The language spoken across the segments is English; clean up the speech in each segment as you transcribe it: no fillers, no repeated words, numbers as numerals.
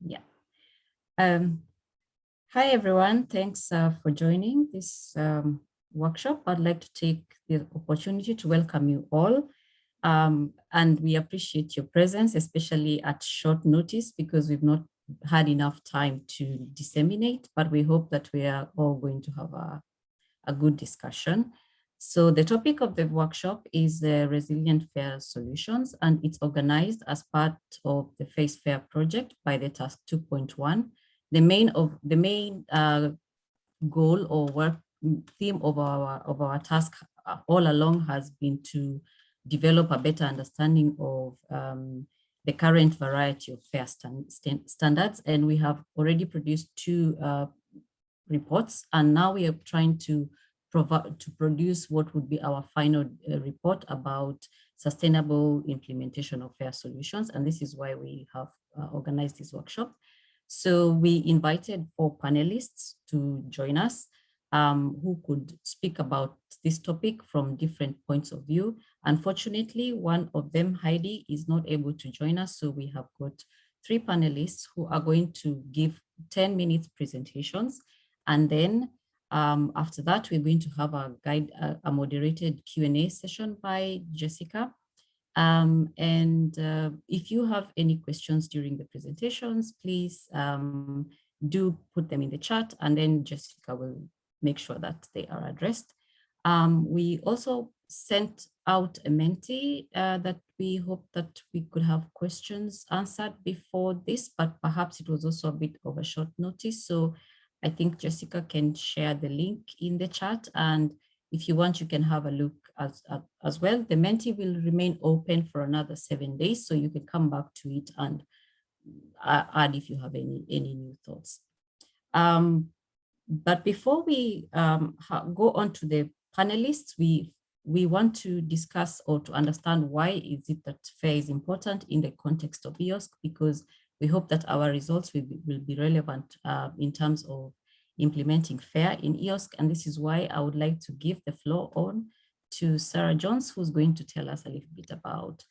Yeah. Hi, everyone. Thanks for joining this workshop. I'd like to take the opportunity to welcome you all. And we appreciate your presence, especially at short notice, because we've not had enough time to disseminate, but we hope that we are all going to have a good discussion. So the topic of the workshop is Resilient FAIR Solutions, and it's organized as part of the FAIRsFAIR project by the Task 2.1. The main goal or work theme of our task all along has been to develop a better understanding of the current variety of FAIR standards, and we have already produced two reports, and now we are trying to produce what would be our final report about sustainable implementation of FAIR solutions, and this is why we have organized this workshop. So we invited 4 panelists to join us who could speak about this topic from different points of view. Unfortunately, one of them, Heidi, is not able to join us, so we have got 3 panelists who are going to give 10-minute presentations. And then after that, we're going to have a moderated Q&A session by Jessica. If you have any questions during the presentations, please do put them in the chat, and then Jessica will make sure that they are addressed. We also sent out a Menti that we hope that we could have questions answered before this, but perhaps it was also a bit of a short notice. So I think Jessica can share the link in the chat, and if you want, you can have a look as well. The Menti will remain open for another 7 days, so you can come back to it and add if you have any new thoughts. But before we go on to the panelists, we want to discuss or to understand why is it that FAIR is important in the context of EOSC, because we hope that our results will be relevant in terms of implementing FAIR in EOSC. And this is why I would like to give the floor on to Sarah Jones, who's going to tell us a little bit about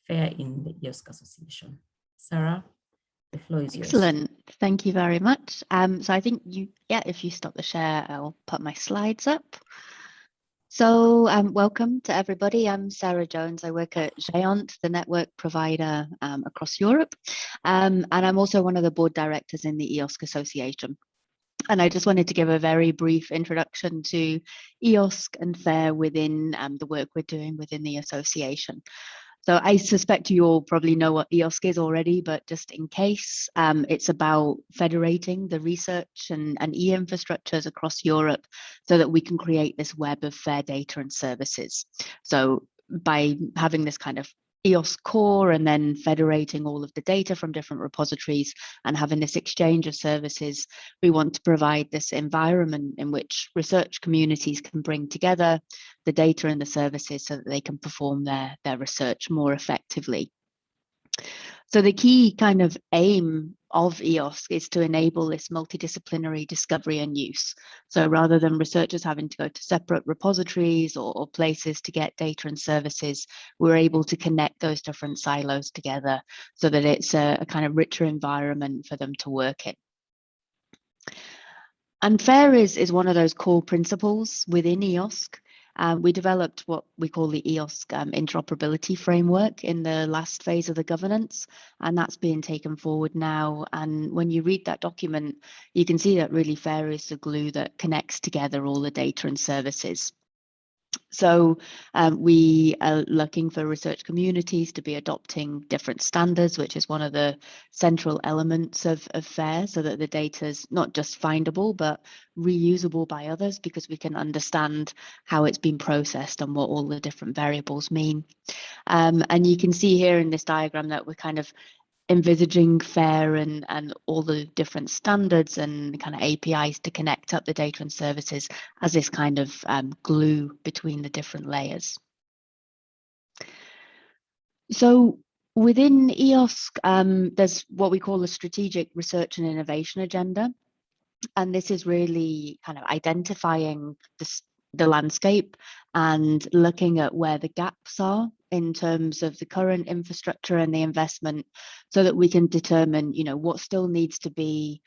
FAIR in the EOSC Association. Sarah, the floor is yours. Excellent. Thank you very much. So I think if you stop the share, I'll put my slides up. So welcome to everybody. I'm Sarah Jones. I work at Géant, the network provider across Europe. And I'm also one of the board directors in the EOSC Association. And I just wanted to give a very brief introduction to EOSC and FAIR within the work we're doing within the association. So I suspect you all probably know what EOSC is already, but just in case, it's about federating the research and e-infrastructures across Europe so that we can create this web of FAIR data and services. So by having this kind of EOSC core and then federating all of the data from different repositories and having this exchange of services, we want to provide this environment in which research communities can bring together the data and the services so that they can perform their research more effectively. So the key kind of aim of EOSC is to enable this multidisciplinary discovery and use. So rather than researchers having to go to separate repositories or places to get data and services, we're able to connect those different silos together so that it's a kind of richer environment for them to work in. And FAIR is one of those core principles within EOSC. We developed what we call the EOSC interoperability framework in the last phase of the governance, and that's being taken forward now. And when you read that document, you can see that really FAIR is the glue that connects together all the data and services. So we are looking for research communities to be adopting different standards, which is one of the central elements of FAIR, so that the data is not just findable, but reusable by others, because we can understand how it's been processed and what all the different variables mean. And you can see here in this diagram that we're kind of envisaging FAIR and all the different standards and kind of APIs to connect up the data and services as this kind of glue between the different layers. So within EOSC, there's what we call a strategic research and innovation agenda. And this is really kind of identifying the landscape and looking at where the gaps are in terms of the current infrastructure and the investment, so that we can determine, what still needs to be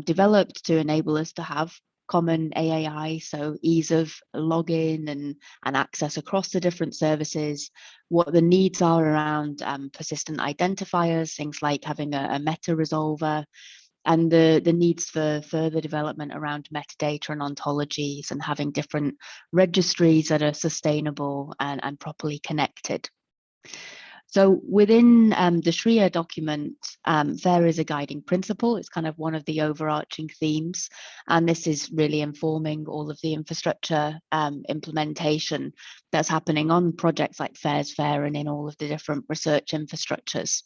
developed to enable us to have common AAI, so ease of login and access across the different services, what the needs are around persistent identifiers, things like having a meta resolver, and the needs for further development around metadata and ontologies, and having different registries that are sustainable and properly connected. So within the SRIA document, FAIR is a guiding principle. It's kind of one of the overarching themes, and this is really informing all of the infrastructure implementation that's happening on projects like FAIRsFAIR and in all of the different research infrastructures.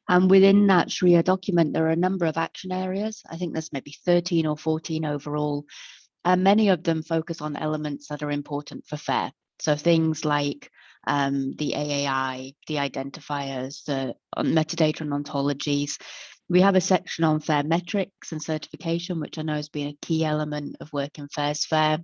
And within that SRIA document, there are a number of action areas. I think there's maybe 13 or 14 overall, and many of them focus on elements that are important for FAIR. So things like the AAI, the identifiers, the metadata and ontologies. We have a section on FAIR metrics and certification, which I know has been a key element of work in FAIRsFAIR.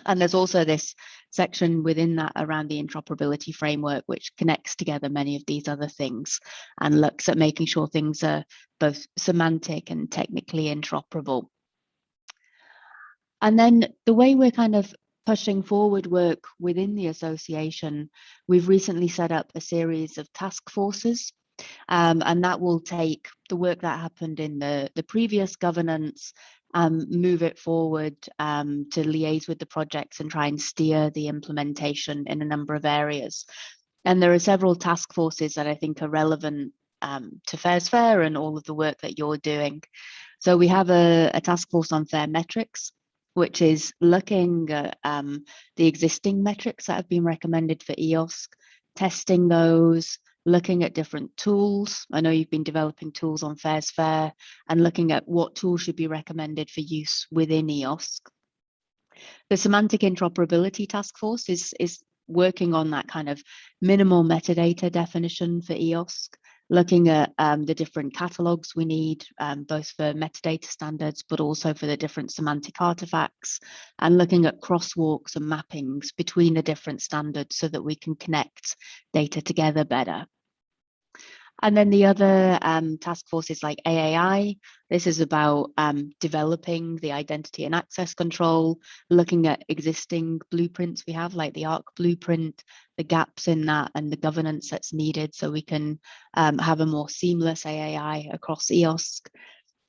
And there's also this section within that around the interoperability framework, which connects together many of these other things and looks at making sure things are both semantic and technically interoperable. And then the way we're kind of pushing forward work within the association, we've recently set up a series of task forces, and that will take the work that happened in the previous governance, move it forward to liaise with the projects and try and steer the implementation in a number of areas. And there are several task forces that I think are relevant to FAIRsFAIR and all of the work that you're doing. So we have a task force on FAIR metrics, which is looking at the existing metrics that have been recommended for EOSC, testing those, looking at different tools. I know you've been developing tools on FAIRsFAIR, and looking at what tools should be recommended for use within EOSC. The Semantic Interoperability Task Force is working on that kind of minimal metadata definition for EOSC, looking at the different catalogs we need, both for metadata standards, but also for the different semantic artifacts, and looking at crosswalks and mappings between the different standards so that we can connect data together better. And then the other task forces like AAI, this is about developing the identity and access control, looking at existing blueprints we have, like the ARC blueprint, the gaps in that and the governance that's needed so we can have a more seamless AAI across EOSC.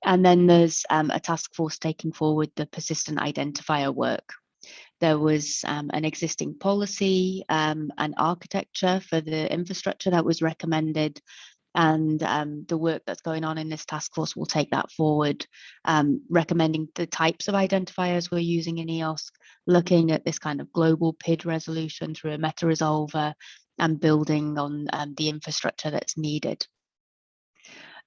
And then there's a task force taking forward the persistent identifier work. There was an existing policy and architecture for the infrastructure that was recommended, and the work that's going on in this task force will take that forward, recommending the types of identifiers we're using in EOSC, looking at this kind of global PID resolution through a meta resolver, and building on the infrastructure that's needed.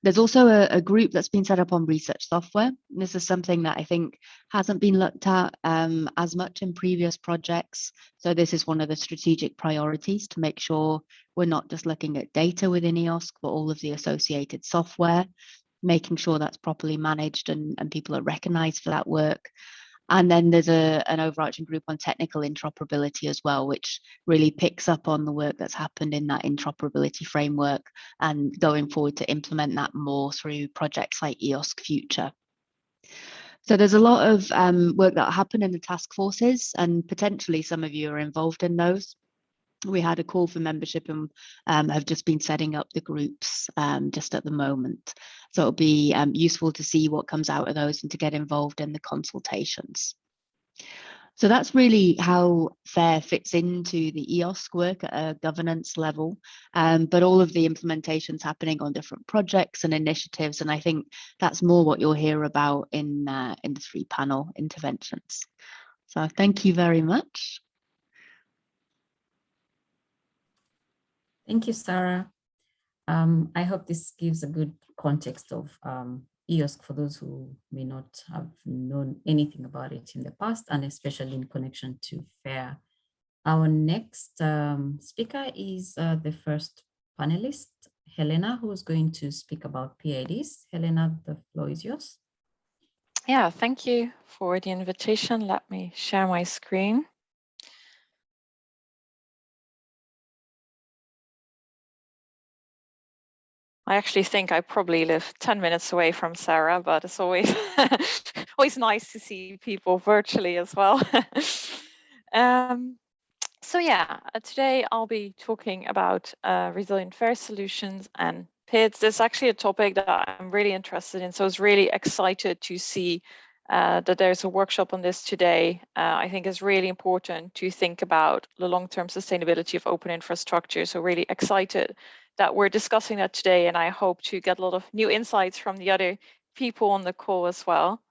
There's also a group that's been set up on research software. This is something that I think hasn't been looked at as much in previous projects. So this is one of the strategic priorities, to make sure we're not just looking at data within EOSC, but all of the associated software, making sure that's properly managed and people are recognized for that work. And then there's an overarching group on technical interoperability as well, which really picks up on the work that's happened in that interoperability framework and going forward to implement that more through projects like EOSC Future. So there's a lot of work that happened in the task forces, and potentially some of you are involved in those. We had a call for membership and have just been setting up the groups just at the moment. So it'll be useful to see what comes out of those and to get involved in the consultations. So that's really how FAIR fits into the EOSC work at a governance level, but all of the implementation's happening on different projects and initiatives, and I think that's more what you'll hear about in the 3-panel interventions. So thank you very much. Thank you, Sarah. I hope this gives a good context of EOSC for those who may not have known anything about it in the past, and especially in connection to FAIR. Our next speaker is the first panelist, Helena, who is going to speak about PIDs. Helena, the floor is yours. Yeah, thank you for the invitation. Let me share my screen. I actually think I probably live 10 minutes away from Sarah, but it's always always nice to see people virtually as well. So yeah, today I'll be talking about resilient FAIR solutions and PIDs. This is actually a topic that I'm really interested in, so I was really excited to see that there's a workshop on this today. I think it's really important to think about the long-term sustainability of open infrastructure, so really excited that we're discussing that today, and I hope to get a lot of new insights from the other people on the call as well.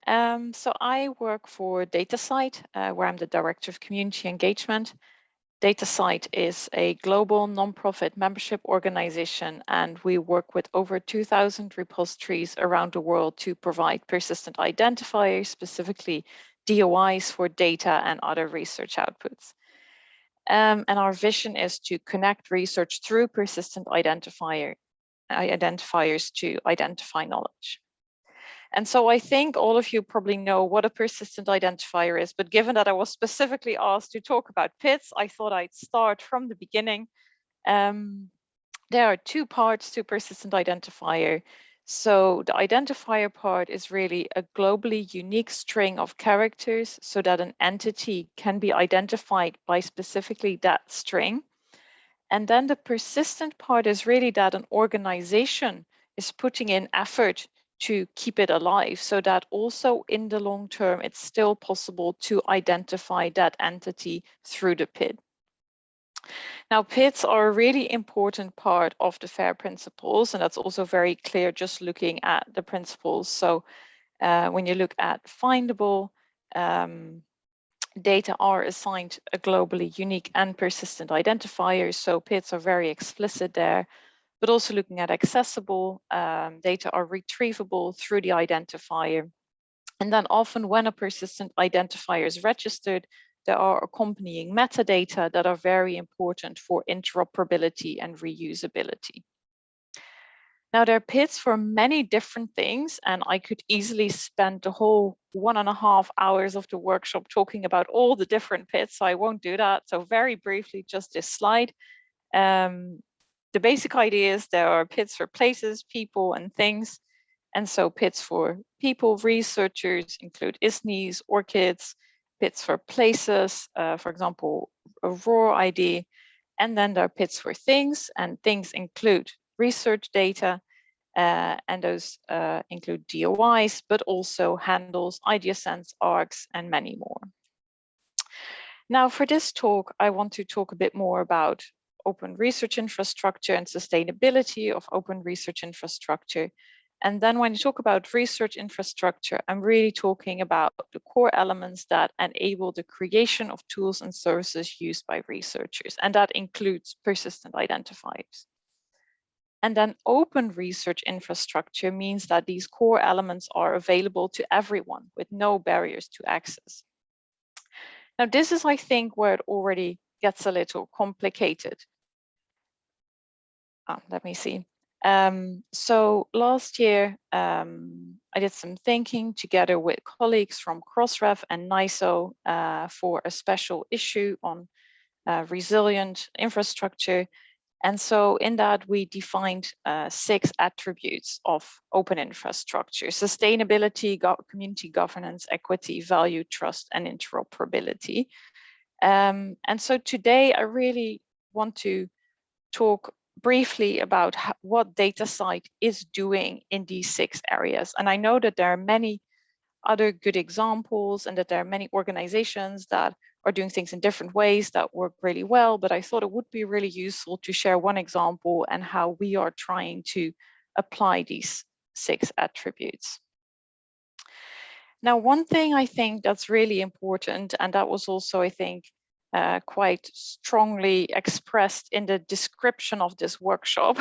So I work for DataCite, where I'm the Director of Community Engagement. DataCite is a global nonprofit membership organization, and we work with over 2,000 repositories around the world to provide persistent identifiers, specifically DOIs for data and other research outputs. And our vision is to connect research through persistent identifiers to identify knowledge. And so I think all of you probably know what a persistent identifier is, but given that I was specifically asked to talk about PIDs, I thought I'd start from the beginning. There are two parts to persistent identifier. So the identifier part is really a globally unique string of characters so that an entity can be identified by specifically that string. And then the persistent part is really that an organization is putting in effort to keep it alive, so that also in the long term, it's still possible to identify that entity through the PID. Now, PIDs are a really important part of the FAIR principles, and that's also very clear just looking at the principles. So when you look at findable, data are assigned a globally unique and persistent identifier, so PIDs are very explicit there. But also looking at accessible, data are retrievable through the identifier. And then often when a persistent identifier is registered, there are accompanying metadata that are very important for interoperability and reusability. Now, there are PIDs for many different things, and I could easily spend the whole 1.5 hours of the workshop talking about all the different PIDs, so I won't do that. So very briefly, just this slide. The basic idea is there are PIDs for places, people, and things. And so PIDs for people, researchers include ISNIs, ORCIDs, PIDs for places, for example, Aurora ID. And then there are PIDs for things, and things include research data, and those include DOIs, but also handles, IDSNs, ARCs, and many more. Now, for this talk, I want to talk a bit more about open research infrastructure and sustainability of open research infrastructure. And then when you talk about research infrastructure, I'm really talking about the core elements that enable the creation of tools and services used by researchers, and that includes persistent identifiers. And then open research infrastructure means that these core elements are available to everyone with no barriers to access. Now, this is, I think, where it already gets a little complicated. Let me see. So last year, I did some thinking together with colleagues from Crossref and NISO for a special issue on resilient infrastructure. And so in that, we defined 6 attributes of open infrastructure: sustainability, community governance, equity, value, trust, and interoperability. And so today, I really want to talk briefly about what DataCite is doing in these 6 areas. And I know that there are many other good examples and that there are many organizations that are doing things in different ways that work really well, but I thought it would be really useful to share one example and how we are trying to apply these 6 attributes. Now, one thing I think that's really important, and that was also, I think, quite strongly expressed in the description of this workshop,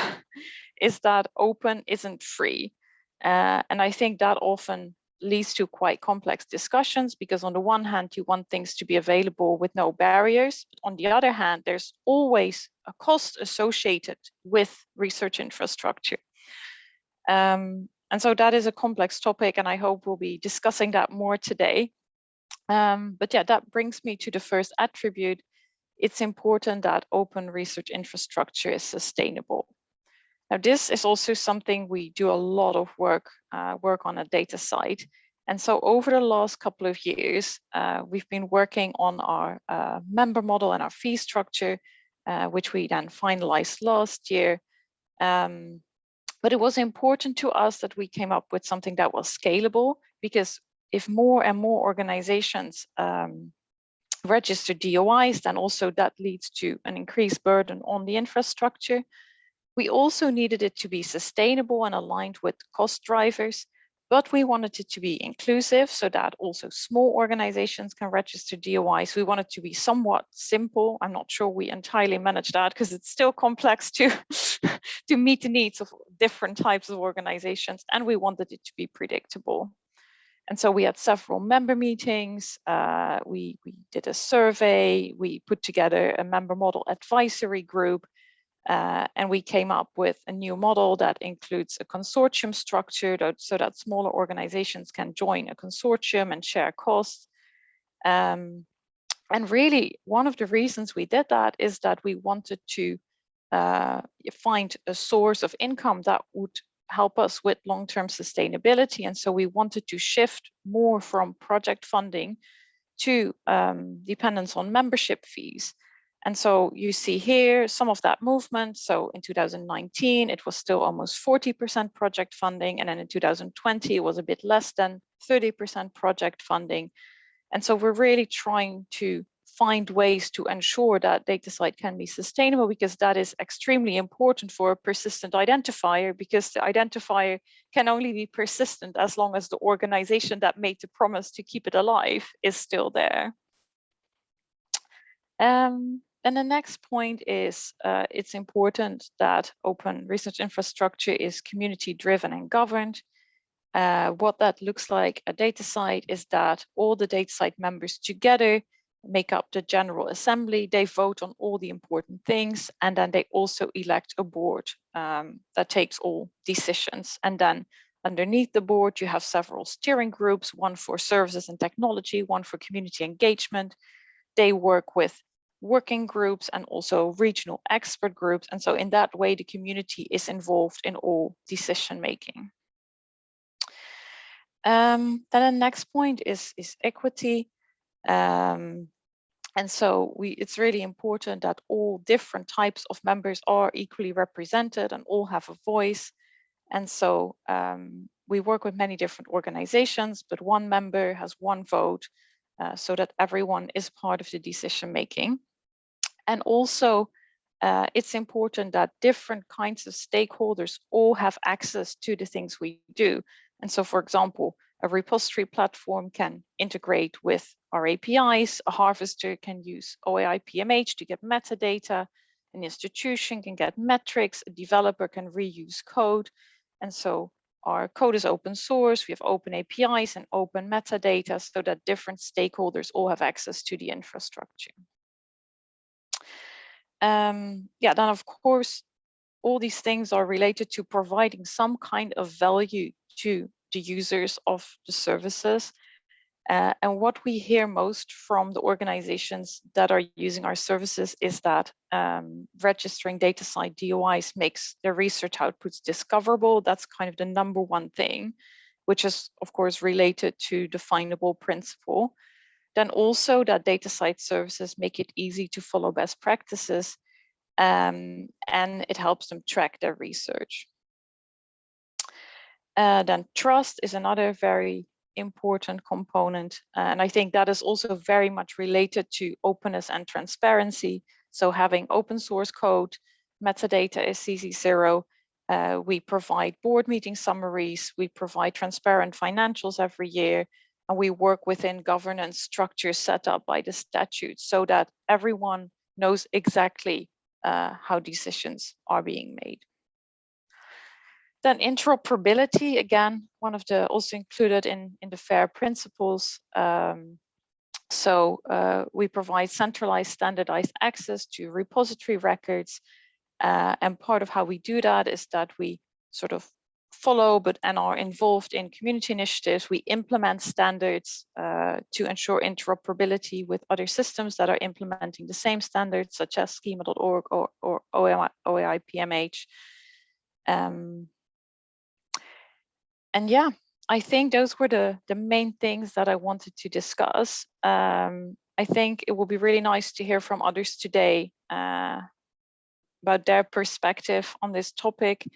is that open isn't free. And I think that often leads to quite complex discussions, because on the one hand, you want things to be available with no barriers. But on the other hand, there's always a cost associated with research infrastructure. And so that is a complex topic, and I hope we'll be discussing that more today. But yeah, that brings me to the first attribute. It's important that open research infrastructure is sustainable. Now, this is also something we do a lot of work on at DataCite. And so over the last couple of years, we've been working on our member model and our fee structure, which we then finalized last year. But it was important to us that we came up with something that was scalable, because if more and more organizations register DOIs, then also that leads to an increased burden on the infrastructure. We also needed it to be sustainable and aligned with cost drivers, but we wanted it to be inclusive so that also small organizations can register DOIs. We want it to be somewhat simple. I'm not sure we entirely manage that because it's still complex to, to meet the needs of different types of organizations, and we wanted it to be predictable. And so we had several member meetings, we did a survey, we put together a member model advisory group, and we came up with a new model that includes a consortium structure so that smaller organizations can join a consortium and share costs. And really, one of the reasons we did that is that we wanted to find a source of income that would help us with long-term sustainability. And so we wanted to shift more from project funding to dependence on membership fees. And so you see here some of that movement. So in 2019, it was still almost 40% project funding. And then in 2020, it was a bit less than 30% project funding. And so we're really trying to find ways to ensure that DataCite can be sustainable, because that is extremely important for a persistent identifier, because the identifier can only be persistent as long as the organization that made the promise to keep it alive is still there. And the next point is it's important that open research infrastructure is community driven and governed. What that looks like at DataCite is that all the DataCite members together make up the General Assembly. They vote on all the important things, and then they also elect a board that takes all decisions. And then underneath the board, you have several steering groups, one for services and technology, one for community engagement. They work with working groups and also regional expert groups. And so in that way, the community is involved in all decision making. Then the next point is equity. And so it's really important that all different types of members are equally represented and all have a voice. And so we work with many different organizations, but one member has one vote so that everyone is part of the decision making. And also, it's important that different kinds of stakeholders all have access to the things we do. And so, for example, a repository platform can integrate with our APIs, a harvester can use OAI PMH to get metadata, an institution can get metrics, a developer can reuse code. And so our code is open source, we have open APIs and open metadata so that different stakeholders all have access to the infrastructure. Then of course, all these things are related to providing some kind of value to the users of the services. And what we hear most from the organizations that are using our services is that registering DataCite DOIs makes their research outputs discoverable. That's kind of the number one thing, which is of course related to definable principle. Then also that DataCite services make it easy to follow best practices, and it helps them track their research. Then trust is another very important component, and I think that is also very much related to openness and transparency. So having open source code, metadata is CC0, we provide board meeting summaries, we provide transparent financials every year, and we work within governance structures set up by the statute so that everyone knows exactly how decisions are being made. Then interoperability, again, one of the also included in the FAIR principles. We provide centralized standardized access to repository records. And part of how we do that is that we sort of follow and are involved in community initiatives. We implement standards to ensure interoperability with other systems that are implementing the same standards, such as schema.org or OAI PMH. And yeah, I think those were the main things that I wanted to discuss. I think it will be really nice to hear from others today about their perspective on this topic.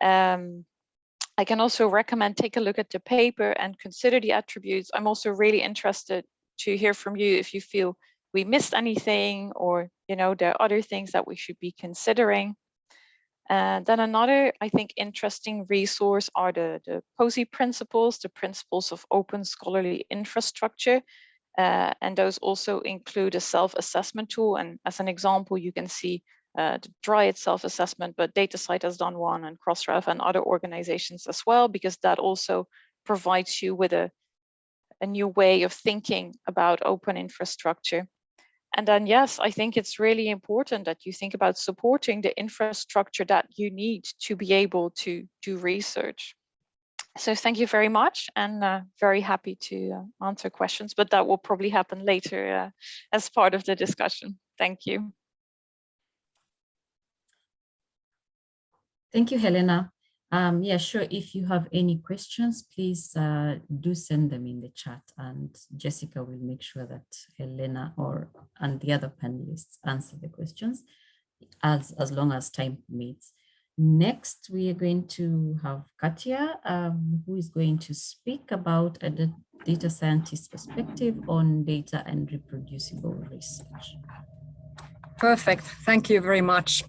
I can also recommend take a look at the paper and consider the attributes. I'm also really interested to hear from you if you feel we missed anything, or there are other things that we should be considering. Then another, I think, interesting resource are the POSI principles, the principles of open scholarly infrastructure. And those also include a self-assessment tool. And as an example, you can see the Dryad self-assessment, but DataCite has done one, and Crossref and other organizations as well, because that also provides you with a new way of thinking about open infrastructure. And then, yes, I think it's really important that you think about supporting the infrastructure that you need to be able to do research. So thank you very much, and very happy to answer questions, but that will probably happen later as part of the discussion. Thank you. Thank you, Helena. Yeah, sure. If you have any questions, please do send them in the chat, and Jessica will make sure that Helena and the other panelists answer the questions as long as time permits. Next, we are going to have Katya, who is going to speak about a data scientist perspective on data and reproducible research. Perfect. Thank you very much.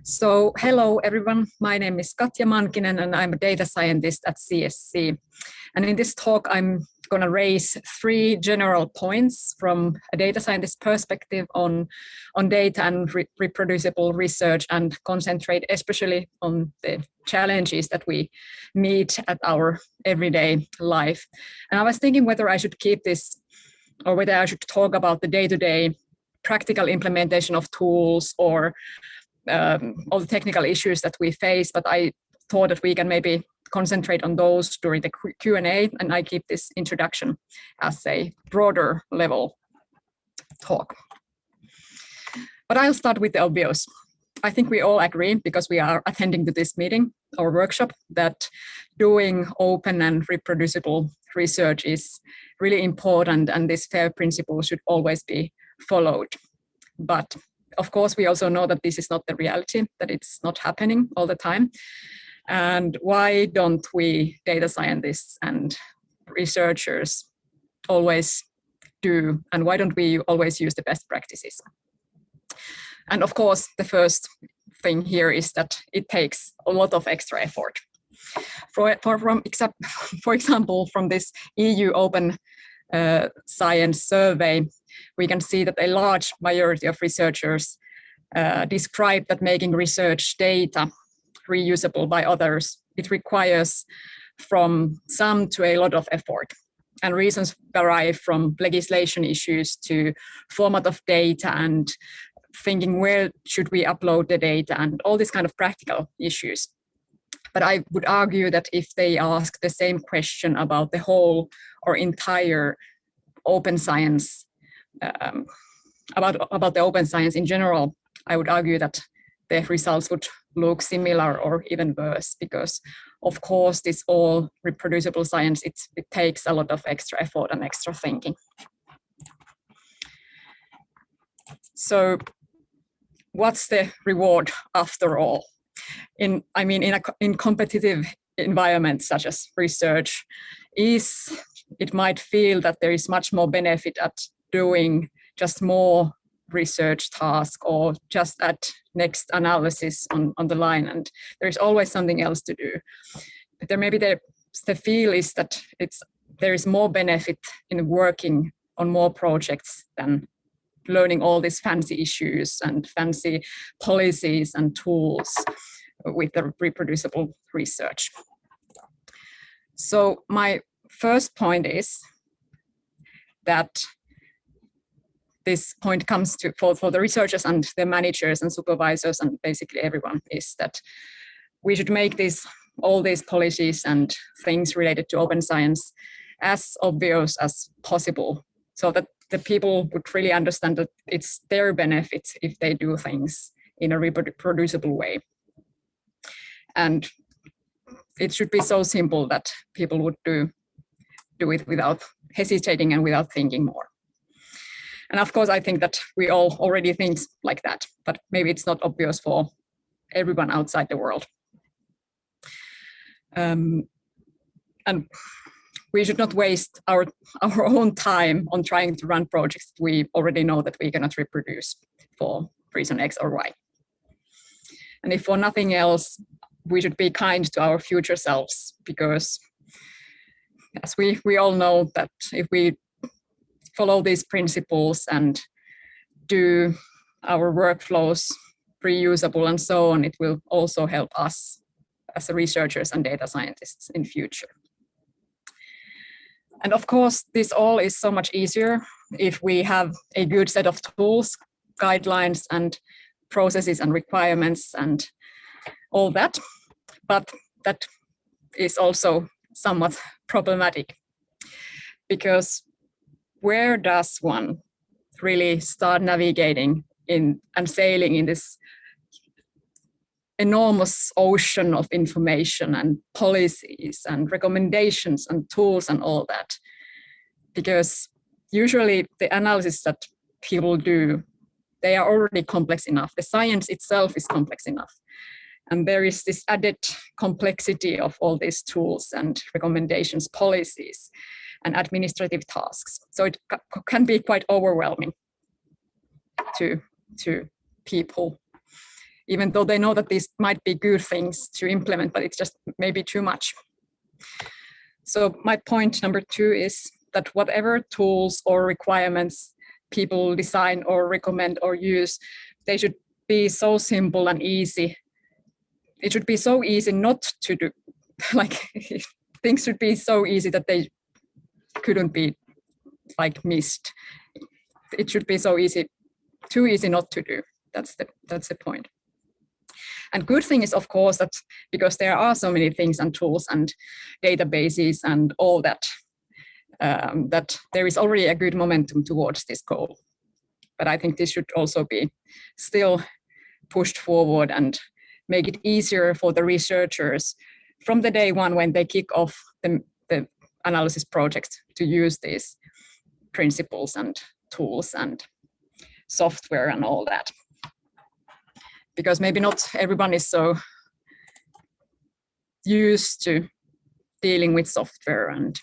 So hello, everyone. My name is Katja Mankinen, and I'm a data scientist at CSC. And in this talk, I'm going to raise 3 general points from a data scientist perspective on data and reproducible research, and concentrate especially on the challenges that we meet at our everyday life. And I was thinking whether I should keep this, or whether I should talk about the day-to-day practical implementation of tools, or all the technical issues that we face, but I thought that we can maybe concentrate on those during the Q&A, and I keep this introduction as a broader level talk. But I'll start with the obvious. I think we all agree, because we are attending to this meeting or workshop, that doing open and reproducible research is really important, and this FAIR principle should always be followed. But of course, we also know that this is not the reality, that it's not happening all the time. And why don't we data scientists and researchers always do, and why don't we always use the best practices? And of course, the first thing here is that it takes a lot of extra effort. For example, from this EU Open Science survey, we can see that a large majority of researchers describe that making research data reusable by others, it requires from some to a lot of effort. And reasons vary from legislation issues to format of data, and thinking where should we upload the data, and all these kind of practical issues. But I would argue that if they ask the same question about the whole or entire open science, about the open science in general, I would argue that the results would look similar or even worse, because of course this all reproducible science, it takes a lot of extra effort and extra thinking. So what's the reward after all? In competitive environments such as research, it might feel that there is much more benefit at doing just more research task, or just at next analysis on the line, and there's always something else to do. But there maybe the feel is that there is more benefit in working on more projects than learning all these fancy issues and fancy policies and tools with the reproducible research. So my first point is that this point comes to for the researchers and the managers and supervisors and basically everyone, is that we should make all these policies and things related to open science as obvious as possible, so that the people would really understand that it's their benefit if they do things in a reproducible way. And it should be so simple that people would do it without hesitating and without thinking more. And of course, I think that we all already think like that, but maybe it's not obvious for everyone outside the world. And we should not waste our own time on trying to run projects that we already know that we cannot reproduce for reason X or Y. And if for nothing else, we should be kind to our future selves, because as we all know that if we follow these principles and do our workflows reusable and so on, it will also help us as researchers and data scientists in future. And of course, this all is so much easier if we have a good set of tools, guidelines, and processes and requirements and all that. But that is also somewhat problematic, because where does one really start navigating in and sailing in this enormous ocean of information and policies and recommendations and tools and all that? Because usually the analysis that people do, they are already complex enough. The science itself is complex enough. And there is this added complexity of all these tools and recommendations, policies, and administrative tasks. So it can be quite overwhelming to people, even though they know that these might be good things to implement, but it's just maybe too much. So my point number 2 is that whatever tools or requirements people design or recommend or use, they should be so simple and easy. It should be so easy not to do, like things should be so easy that they couldn't be like missed. It should be so easy, too easy not to do. That's the point. And good thing is, of course, that because there are so many things and tools and databases and all that, that there is already a good momentum towards this goal. But I think this should also be still pushed forward and make it easier for the researchers from the day one when they kick off the analysis project to use these principles and tools and software and all that. Because maybe not everyone is so used to dealing with software and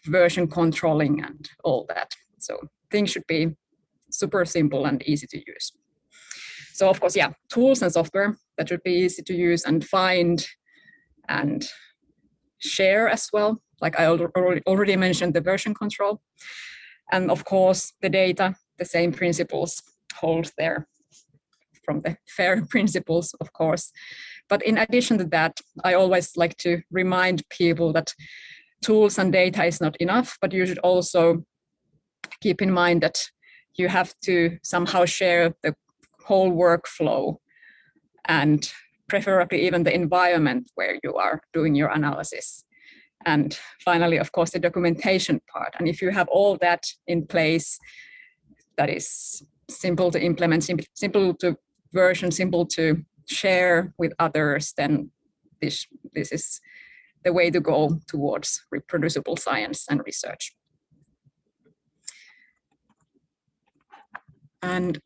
version controlling and all that. So things should be super simple and easy to use. So of course, yeah, tools and software that should be easy to use and find and share as well. Like I already mentioned the version control. And of course, the data, the same principles hold there from the FAIR principles, of course. But in addition to that, I always like to remind people that tools and data is not enough, but you should also keep in mind that you have to somehow share the whole workflow and preferably even the environment where you are doing your analysis. And finally, of course, the documentation part. And if you have all that in place, that is simple to implement, simple to version, simple to share with others, then this is the way to go towards reproducible science and research. And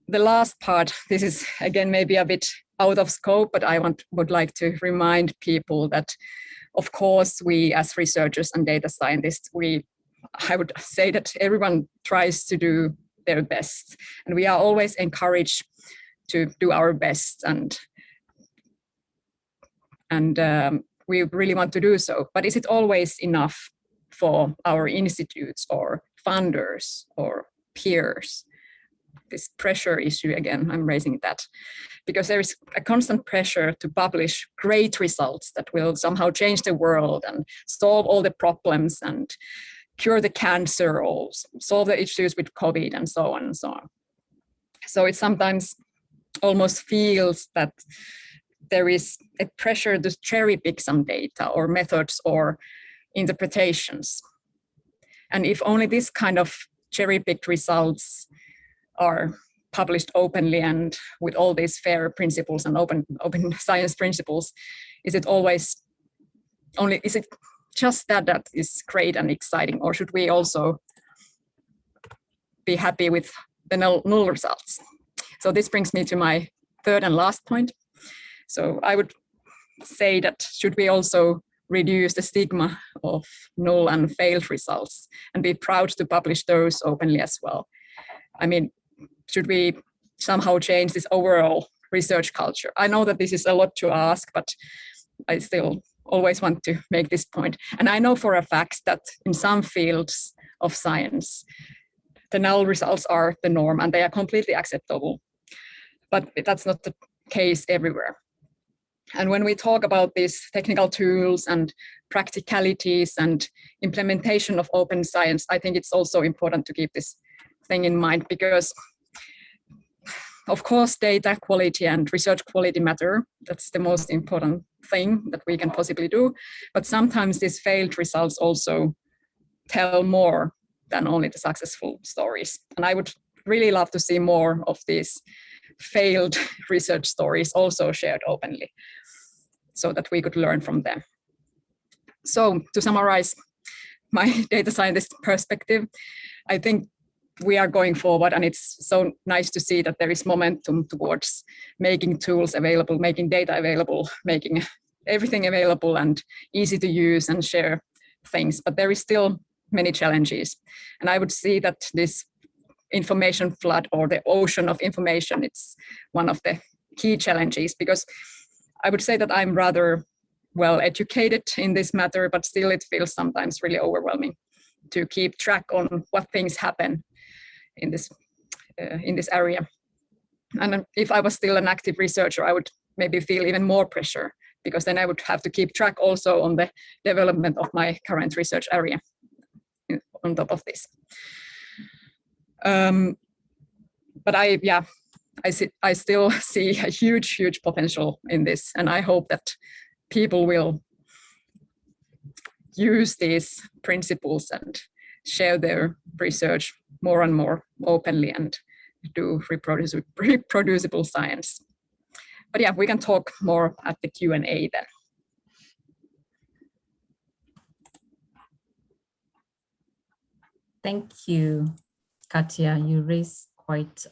the last part, this is again maybe a bit out of scope, but I would like to remind people that, of course, we as researchers and data scientists, I would say that everyone tries to do their best, and we are always encouraged to do our best, and we really want to do so. But is it always enough for our institutes or funders or peers? This pressure issue, again, I'm raising that because there is a constant pressure to publish great results that will somehow change the world and solve all the problems and cure the cancer or solve the issues with COVID and so on and so on. So it sometimes almost feels that there is a pressure to cherry pick some data or methods or interpretations. And if only this kind of cherry picked results are published openly and with all these FAIR principles and open science principles, is it just that is great and exciting, or should we also be happy with the null results? So this brings me to my third and last point. So I would say that should we also reduce the stigma of null and failed results and be proud to publish those openly as well? I mean, should we somehow change this overall research culture? I know that this is a lot to ask, but I still always want to make this point. And I know for a fact that in some fields of science, the null results are the norm and they are completely acceptable. But that's not the case everywhere. And when we talk about these technical tools and practicalities and implementation of open science, I think it's also important to keep this thing in mind, because of course data quality and research quality matter. That's the most important thing that we can possibly do. But sometimes these failed results also tell more than only the successful stories. And I would really love to see more of these failed research stories also shared openly, so that we could learn from them. So to summarize my data scientist perspective, I think we are going forward, and it's so nice to see that there is momentum towards making tools available, making data available, making everything available and easy to use and share things. But there is still many challenges. And I would see that this information flood, or the ocean of information, it's one of the key challenges, because I would say that I'm rather well educated in this matter, but still it feels sometimes really overwhelming to keep track on what things happen in this area. And if I was still an active researcher, I would maybe feel even more pressure, because then I would have to keep track also on the development of my current research area on top of this. But I still see a huge potential in this, and I hope that people will use these principles and share their research more and more openly and do reproducible science. But yeah, we can talk more at the Q&A then. Thank you, Katja. You raised quite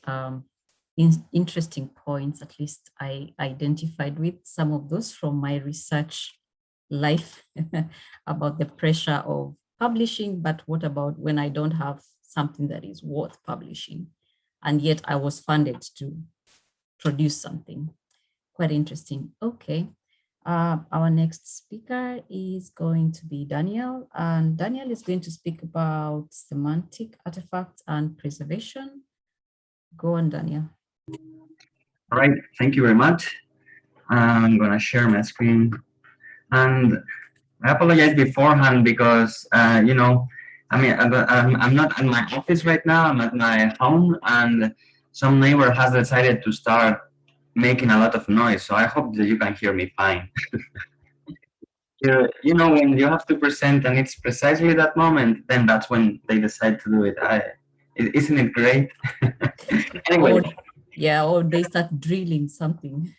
interesting points. At least I identified with some of those from my research life about the pressure of publishing, but what about when I don't have something that is worth publishing, and yet I was funded to produce something. Quite interesting. Okay, our next speaker is going to be Daniel, and Daniel is going to speak about semantic artifacts and preservation. Go on, Daniel. All right, thank you very much. I'm going to share my screen, and I apologize beforehand because you know, I mean, I'm not in my office right now. I'm at my home, and some neighbor has decided to start making a lot of noise. So I hope that you can hear me fine. You know, when you have to present and it's precisely that moment, then that's when they decide to do it. Isn't it great? Anyway. Or they start drilling something.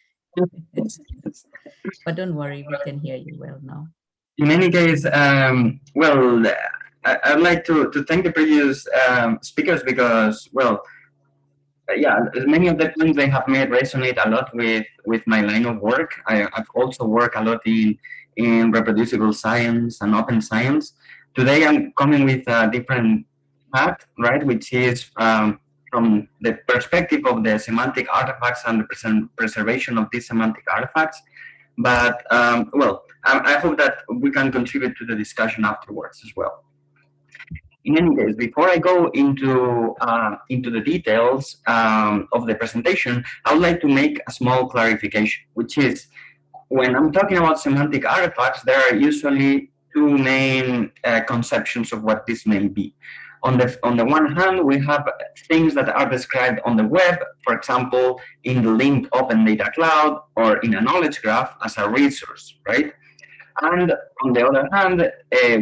But don't worry, we can hear you well now. In any case, well, I'd like to thank the previous speakers, because, well, yeah, many of the points they have made resonate a lot with my line of work. I've also worked a lot in reproducible science and open science. Today I'm coming with a different path, right, which is from the perspective of the semantic artifacts and the preservation of these semantic artifacts. But, well, I hope that we can contribute to the discussion afterwards as well. In any case, before I go into the details of the presentation, I would like to make a small clarification, which is, when I'm talking about semantic artifacts, there are usually two main conceptions of what this may be. On the one hand, we have things that are described on the web, for example, in the linked open data cloud or in a knowledge graph as a resource, right? And on the other hand,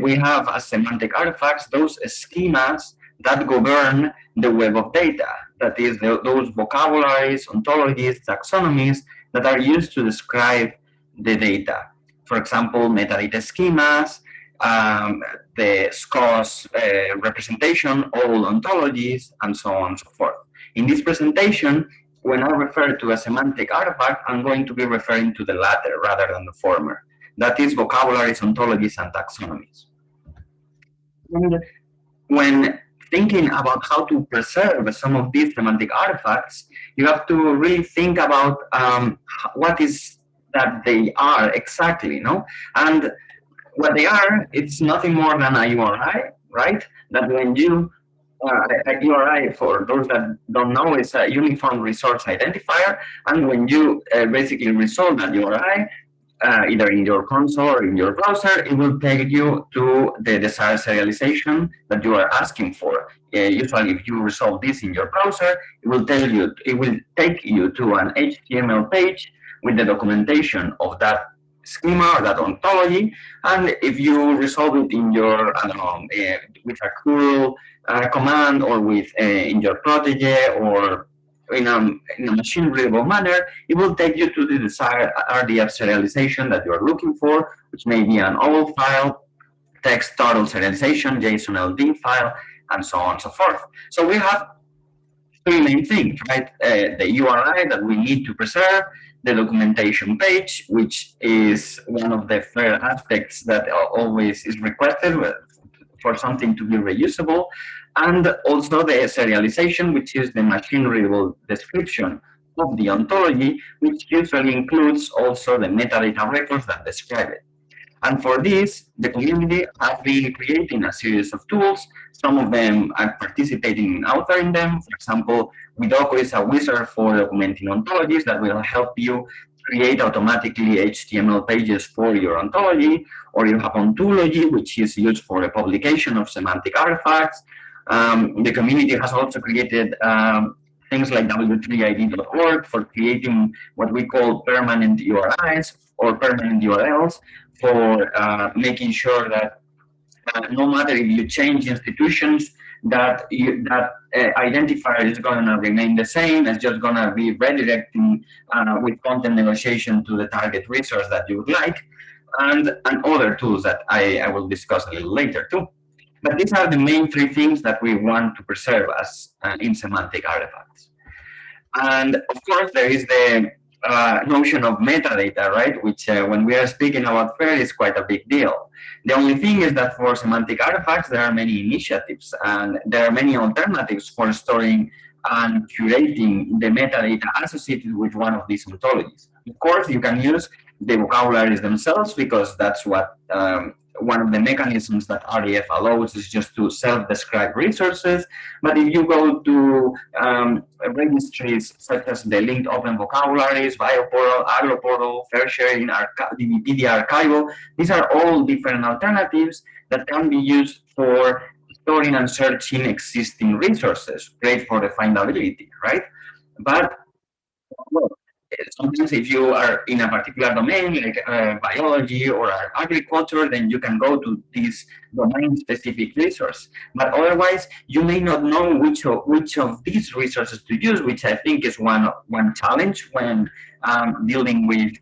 we have as semantic artifacts those schemas that govern the web of data, that is those vocabularies, ontologies, taxonomies that are used to describe the data. For example, metadata schemas, the SCOS representation, all ontologies, and so on and so forth. In this presentation, when I refer to a semantic artifact, I'm going to be referring to the latter rather than the former. That is vocabularies, ontologies, and taxonomies. And when thinking about how to preserve some of these semantic artifacts, you have to really think about what is that they are exactly, no? And what they are, it's nothing more than a URI, right? That when you, a URI, for those that don't know, is a uniform resource identifier. And when you basically resolve that URI, either in your console or in your browser, it will take you to the desired serialization that you are asking for. Usually, if you resolve this in your browser, it will tell you, it will take you to an HTML page with the documentation of that schema or that ontology. And if you resolve it in your, I don't know, with a curl command, or with in your protege, or in a machine readable manner, it will take you to the desired RDF serialization that you are looking for, which may be an OL file, text total serialization, JSON LD file, and so on and so forth. So we have three main things, right? The URI that we need to preserve, the documentation page, which is one of the FAIR aspects that always is requested for something to be reusable, and also the serialization, which is the machine readable description of the ontology, which usually includes also the metadata records that describe it. And for this, the community has been creating a series of tools. Some of them are participating in authoring them. For example, Widoko is a wizard for documenting ontologies that will help you create automatically HTML pages for your ontology. Or you have Ontology, which is used for the publication of semantic artifacts. The community has also created things like w3id.org for creating what we call permanent URIs or permanent URLs, for making sure that no matter if you change institutions, that identifier is going to remain the same. It's just going to be redirecting with content negotiation to the target resource that you would like, and other tools that I will discuss a little later too. But these are the main three things that we want to preserve as in semantic artifacts. And of course, there is the notion of metadata, right? Which when we are speaking about FAIR is quite a big deal. The only thing is that for semantic artifacts, there are many initiatives and there are many alternatives for storing and curating the metadata associated with one of these ontologies. Of course, you can use the vocabularies themselves, because that's what one of the mechanisms that RDF allows is just to self-describe resources. But if you go to registries such as the linked open vocabularies, Bioportal, AgroPortal, FAIRsharing, DBpedia, Archivo, these are all different alternatives that can be used for storing and searching existing resources. Great for the findability, right? But well, sometimes if you are in a particular domain, like biology or agriculture, then you can go to this domain-specific resource. But otherwise, you may not know which of these resources to use, which I think is one challenge when dealing with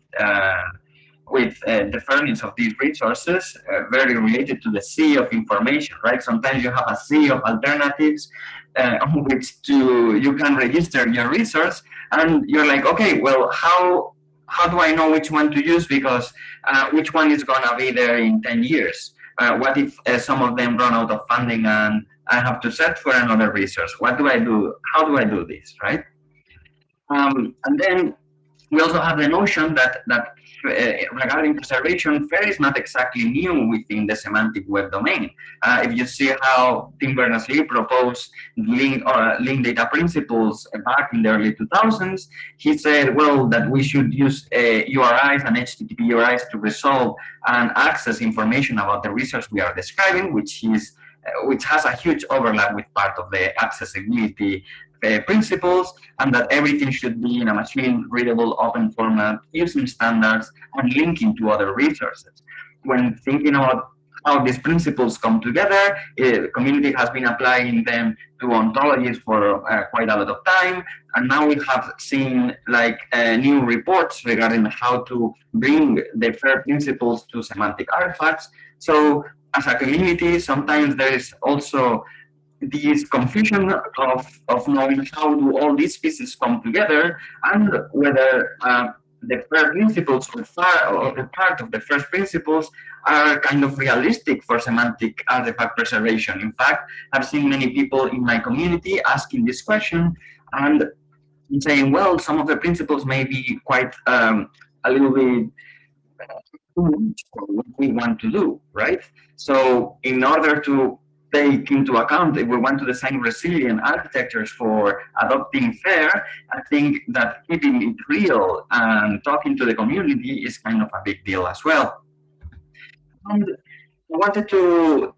the fairness of these resources, very related to the sea of information, right? Sometimes you have a sea of alternatives on which you can register your resource, and you're like, okay, well, how do I know which one to use? Because which one is going to be there in 10 years? What if some of them run out of funding and I have to search for another resource? What do I do? How do I do this, right? And then we also have the notion that regarding preservation, FAIR is not exactly new within the semantic web domain. If you see how Tim Berners-Lee proposed linked data principles back in the early 2000s, he said, well, that we should use URIs and HTTP URIs to resolve and access information about the resource we are describing, which has a huge overlap with part of the accessibility principles, and that everything should be in a machine-readable open format using standards and linking to other resources. When thinking about how these principles come together. The community has been applying them to ontologies for quite a lot of time, and now we have seen like new reports regarding how to bring the FAIR principles to semantic artifacts. So as a community, sometimes there is also this confusion of knowing how do all these pieces come together, and whether the FAIR principles or part of the first principles are kind of realistic for semantic artifact preservation. In fact, I've seen many people in my community asking this question and saying, well, some of the principles may be quite a little bit too much for what we want to do, right? So in order to take into account if we want to design resilient architectures for adopting FAIR, I think that keeping it real and talking to the community is kind of a big deal as well. And I wanted to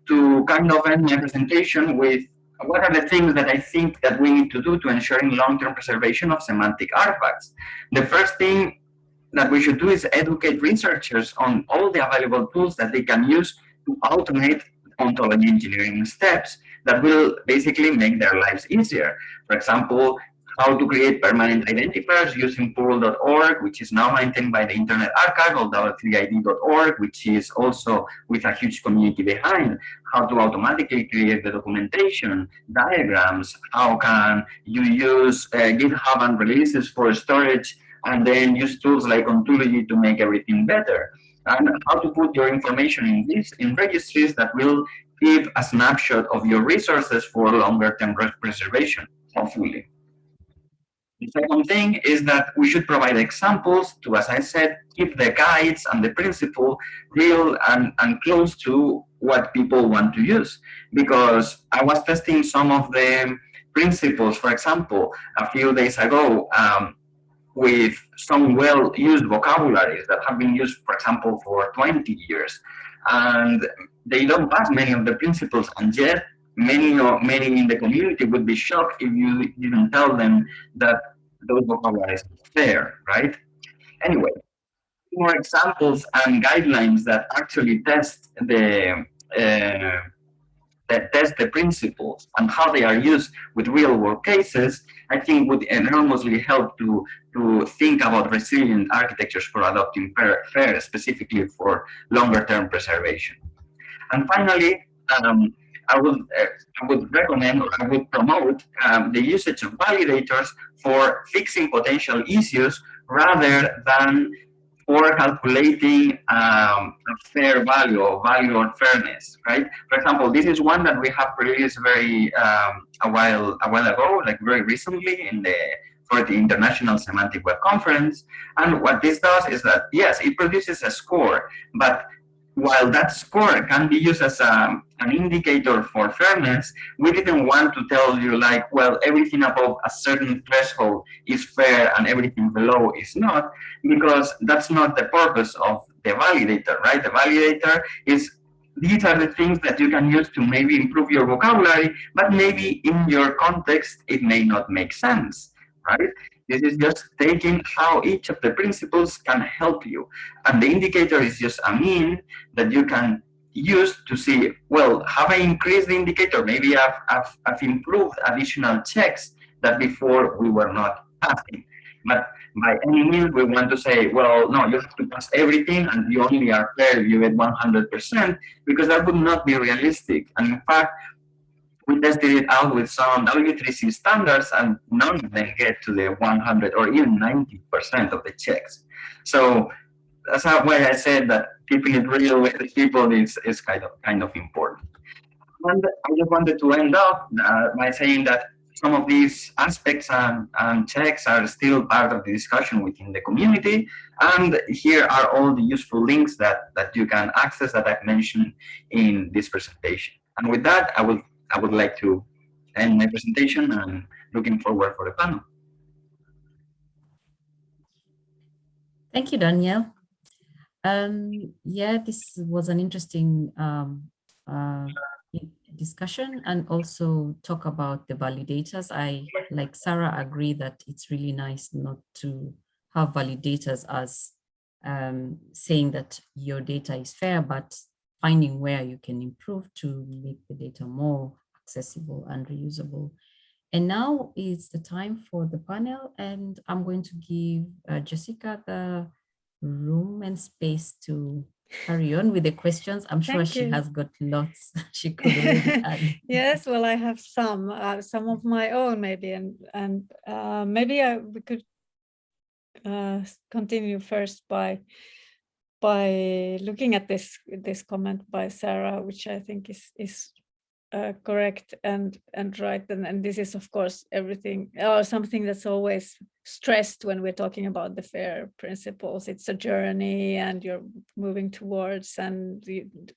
kind of end my presentation with what are the things that I think that we need to do to ensuring long-term preservation of semantic artifacts. The first thing that we should do is educate researchers on all the available tools that they can use to automate ontology engineering steps that will basically make their lives easier. For example, how to create permanent identifiers using pool.org, which is now maintained by the Internet Archive, or w3id.org, which is also with a huge community behind. How to automatically create the documentation, diagrams, how can you use GitHub and releases for storage, and then use tools like Ontology to make everything better. And how to put your information in registries that will give a snapshot of your resources for longer-term preservation, hopefully. The second thing is that we should provide examples to, as I said, keep the guides and the principle real and close to what people want to use. Because I was testing some of the principles, for example, a few days ago, with some well-used vocabularies that have been used, for example, for 20 years. And they don't pass many of the principles, and yet many in the community would be shocked if you didn't tell them that those vocabularies are fair, right? Anyway, more examples and guidelines that actually test the principles and how they are used with real-world cases, I think would enormously help to think about resilient architectures for adopting FAIR, specifically for longer-term preservation. And finally, I would recommend, or I would promote the usage of validators for fixing potential issues rather than for calculating a fair value or value or fairness, right? For example, this is one that we have released a while ago, like very recently for the International Semantic Web Conference. And what this does is that, yes, it produces a score, but while that score can be used as an indicator for fairness, we didn't want to tell you like, well, everything above a certain threshold is fair and everything below is not, because that's not the purpose of the validator, right? The validator is, these are the things that you can use to maybe improve your vocabulary, but maybe in your context, it may not make sense, right? This is just taking how each of the principles can help you. And the indicator is just a mean that you can use to see, well, have I increased the indicator? Maybe I've improved additional checks that before we were not passing. But by any means, we want to say, well, no, you have to pass everything and you only are fair if you get 100%, because that would not be realistic. And in fact, we tested it out with some W3C standards, and none of them get to the 100 or even 90% of the checks. So that's why I said that keeping it real with the people is kind of important. And I just wanted to end up by saying that some of these aspects and checks are still part of the discussion within the community. And here are all the useful links that you can access that I've mentioned in this presentation. And with that, I would like to end my presentation and looking forward for the panel. Thank you, Daniel. Yeah, this was an interesting discussion, and also talk about the validators. I, like Sarah, agree that it's really nice not to have validators as saying that your data is fair, but finding where you can improve to make the data more accessible and reusable. And now it's the time for the panel, and I'm going to give Jessica the room and space to carry on with the questions. I'm sure she has got lots she could already add. Yes, well, I have some of my own maybe, and maybe we could continue first by looking at this comment by Sarah, which I think is correct and right, and this is of course everything or something that's always stressed when we're talking about the FAIR principles. It's a journey and you're moving towards, and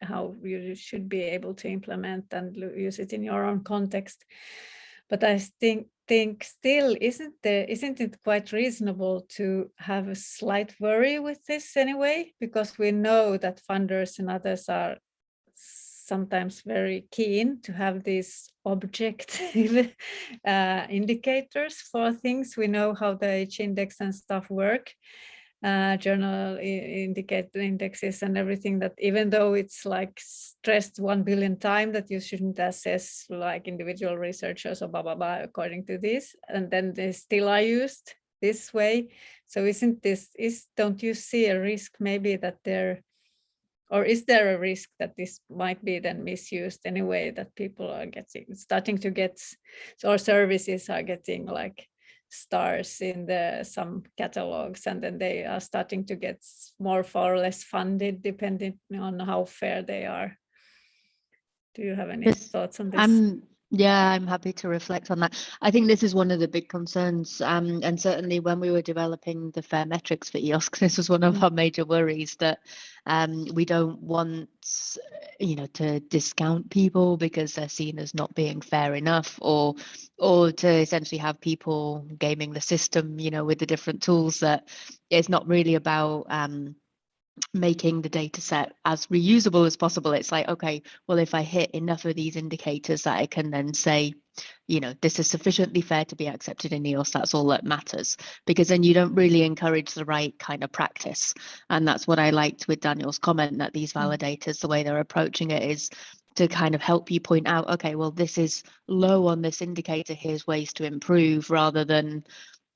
how you should be able to implement and use it in your own context. But I think still, isn't it quite reasonable to have a slight worry with this anyway, because we know that funders and others are sometimes very keen to have these objective indicators for things. We know how the H-index and stuff work, journal indexes and everything, that even though it's like stressed 1 billion times that you shouldn't assess like individual researchers or blah, blah, blah, according to this, and then they still are used this way. So don't you see a risk maybe that or is there a risk that this might be then misused anyway, that people are starting to get, or services are getting like stars in some catalogs, and then they are starting to get more or less funded depending on how fair they are? Do you have any thoughts on this? Yeah, I'm happy to reflect on that. I think this is one of the big concerns, and certainly when we were developing the FAIR metrics for EOSC, this was one of our major worries, that we don't want, to discount people because they're seen as not being fair enough, or to essentially have people gaming the system, with the different tools. That it's not really about making the data set as reusable as possible. It's like, okay, well, if I hit enough of these indicators that I can then say, this is sufficiently fair to be accepted in EOS, that's all that matters, because then you don't really encourage the right kind of practice. And that's what I liked with Daniel's comment, that these validators, the way they're approaching it is to kind of help you point out, okay, well, this is low on this indicator, here's ways to improve, rather than,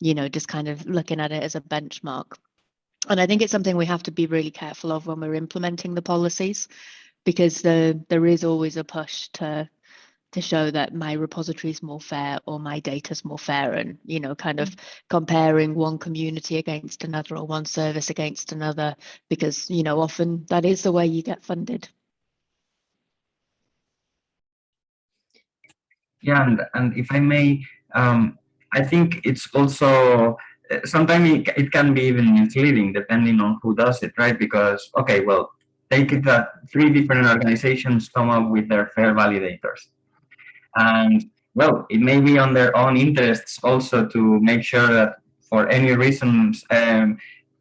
just kind of looking at it as a benchmark. And I think it's something we have to be really careful of when we're implementing the policies, because there is always a push to show that my repository is more fair or my data is more fair, and kind of comparing one community against another or one service against another, because often that is the way you get funded. Yeah, and if I may, I think it's also sometimes it can be even misleading depending on who does it, right? Because, okay, well, take it that 3 different organizations come up with their FAIR validators. And, well, it may be on their own interests also to make sure that for any reasons,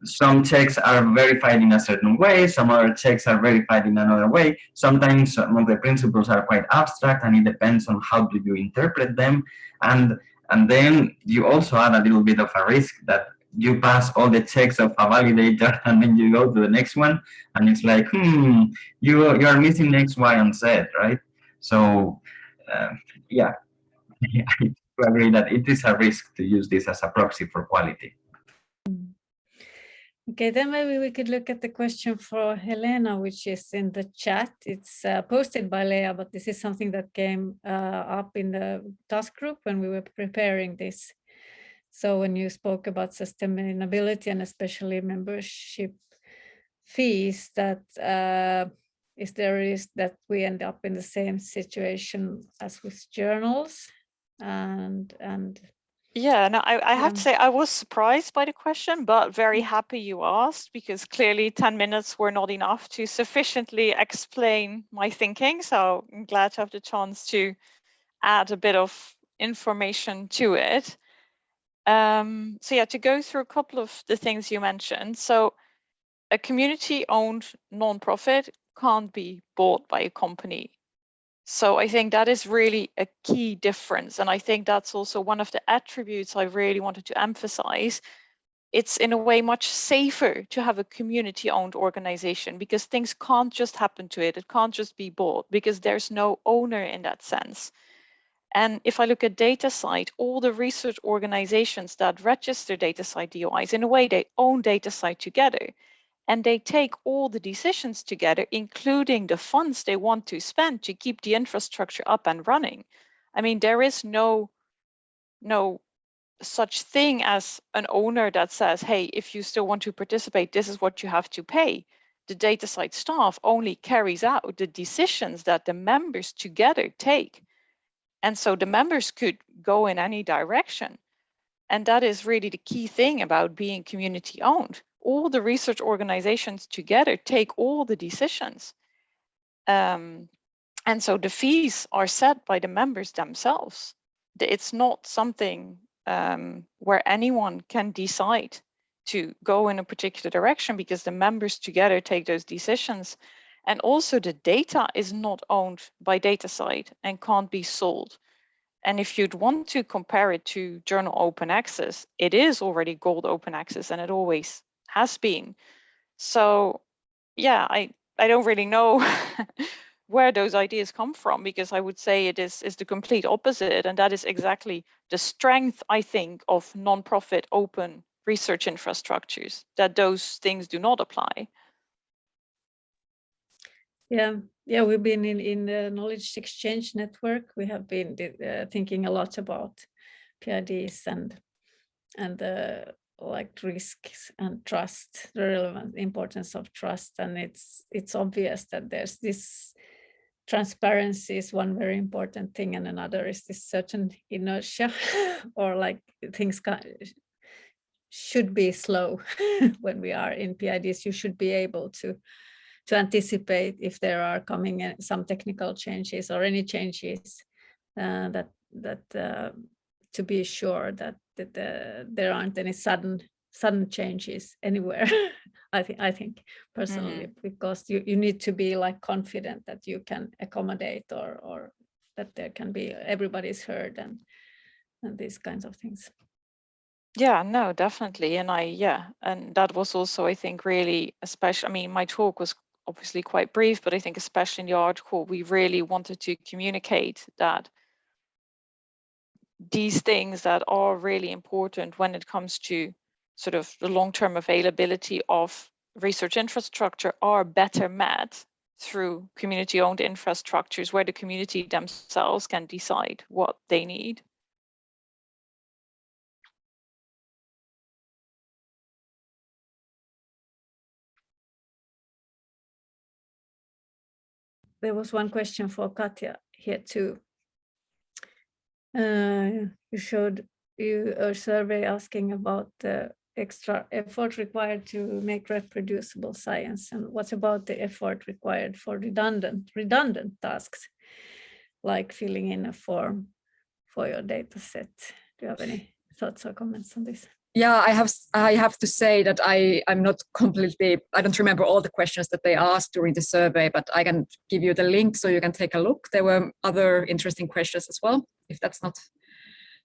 some checks are verified in a certain way, some other checks are verified in another way. Sometimes some of the principles are quite abstract, and it depends on how do you interpret them. And then you also add a little bit of a risk that you pass all the checks of a validator, and then you go to the next one, and it's like, you are missing X, Y, and Z, right? So, yeah, I agree that it is a risk to use this as a proxy for quality. Okay, then maybe we could look at the question for Helena, which is in the chat. It's posted by Leah, but this is something that came up in the task group when we were preparing this. So when you spoke about sustainability and especially membership fees, that is there a risk that we end up in the same situation as with journals? And yeah, no, I have to say I was surprised by the question, but very happy you asked, because clearly 10 minutes were not enough to sufficiently explain my thinking. So I'm glad to have the chance to add a bit of information to it. So yeah, to go through a couple of the things you mentioned. So a community-owned nonprofit can't be bought by a company. So I think that is really a key difference. And I think that's also one of the attributes I really wanted to emphasize, it's in a way much safer to have a community-owned organization, because things can't just happen to it. It can't just be bought because there's no owner in that sense. And if I look at DataCite, all the research organizations that register DataCite DOIs, in a way, they own DataCite together. And they take all the decisions together, including the funds they want to spend to keep the infrastructure up and running. I mean, there is no such thing as an owner that says, hey, if you still want to participate, this is what you have to pay. The DataCite staff only carries out the decisions that the members together take. And so the members could go in any direction. And that is really the key thing about being community owned. All the research organizations together take all the decisions. And so the fees are set by the members themselves. It's not something where anyone can decide to go in a particular direction, because the members together take those decisions. And also the data is not owned by DataCite and can't be sold. And if you'd want to compare it to journal open access, it is already gold open access, and it always has been. So yeah, I don't really know where those ideas come from, because I would say it is the complete opposite. And that is exactly the strength, I think, of non-profit open research infrastructures, that those things do not apply. Yeah, we've been in the knowledge exchange network. We have been thinking a lot about PIDs and like risks and trust, the relevant importance of trust. And it's obvious that there's this transparency is one very important thing, and another is this certain inertia or like things should be slow. When we are in PIDs, you should be able to anticipate if there are coming in some technical changes or any changes, to be sure that there aren't any sudden changes anywhere. I think personally, because you need to be like confident that you can accommodate or that there can be everybody's heard and these kinds of things. Yeah, no, definitely. And and that was also, I think, really especially, I mean, my talk was obviously quite brief, but I think especially in the article, we really wanted to communicate that these things that are really important when it comes to sort of the long-term availability of research infrastructure are better met through community-owned infrastructures where the community themselves can decide what they need. There was one question for Katja here too. You showed a survey asking about the extra effort required to make reproducible science, and what about the effort required for redundant tasks, like filling in a form for your data set? Do you have any thoughts or comments on this? Yeah, I have to say that I'm not completely, I don't remember all the questions that they asked during the survey, but I can give you the link so you can take a look. There were other interesting questions as well, if that's not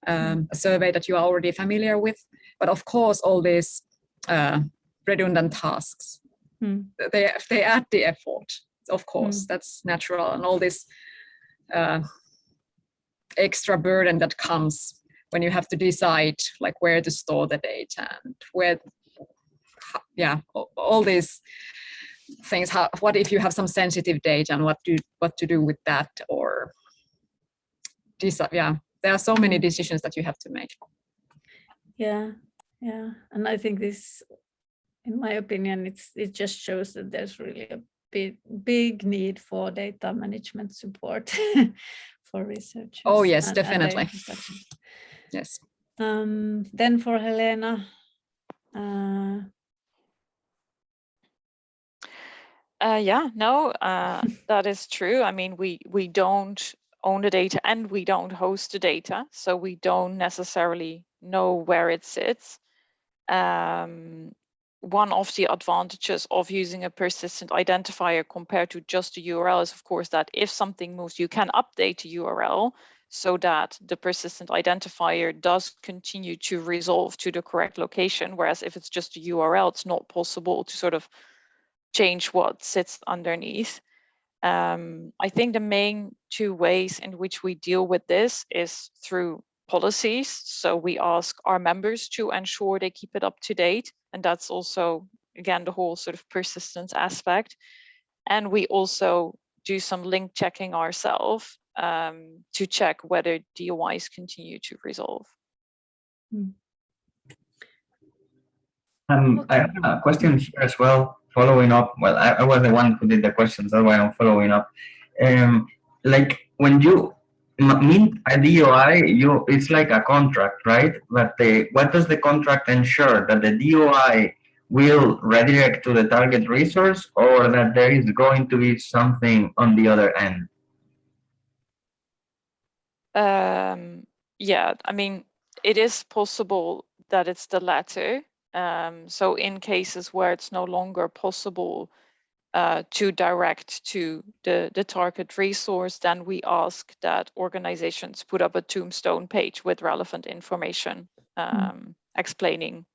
a survey that you are already familiar with. But of course, all these redundant tasks, they add the effort, of course, that's natural. And all this extra burden that comes when you have to decide like where to store the data and where, all these things. What if you have some sensitive data and what to do with that, or there are so many decisions that you have to make. Yeah, and I think this, in my opinion, it just shows that there's really a big need for data management support for researchers. Oh yes, definitely. Yes. Then for Helena. That is true. I mean, we don't own the data and we don't host the data, so we don't necessarily know where it sits. One of the advantages of using a persistent identifier compared to just a URL is, of course, that if something moves, you can update the URL. so that the persistent identifier does continue to resolve to the correct location. Whereas if it's just a URL, it's not possible to sort of change what sits underneath. I think the main two ways in which we deal with this is through policies. So we ask our members to ensure they keep it up to date. And that's also, again, the whole sort of persistence aspect. And we also do some link checking ourselves to check whether DOIs continue to resolve. I have a question here as well, following up. Well, I was the one who did the questions, that's why I'm following up. Like when you mint a DOI, it's like a contract, right? But what does the contract ensure? That the DOI will redirect to the target resource, or that there is going to be something on the other end? Yeah, I mean, it is possible that it's the latter. So in cases where it's no longer possible to direct to the target resource, then we ask that organizations put up a tombstone page with relevant information explaining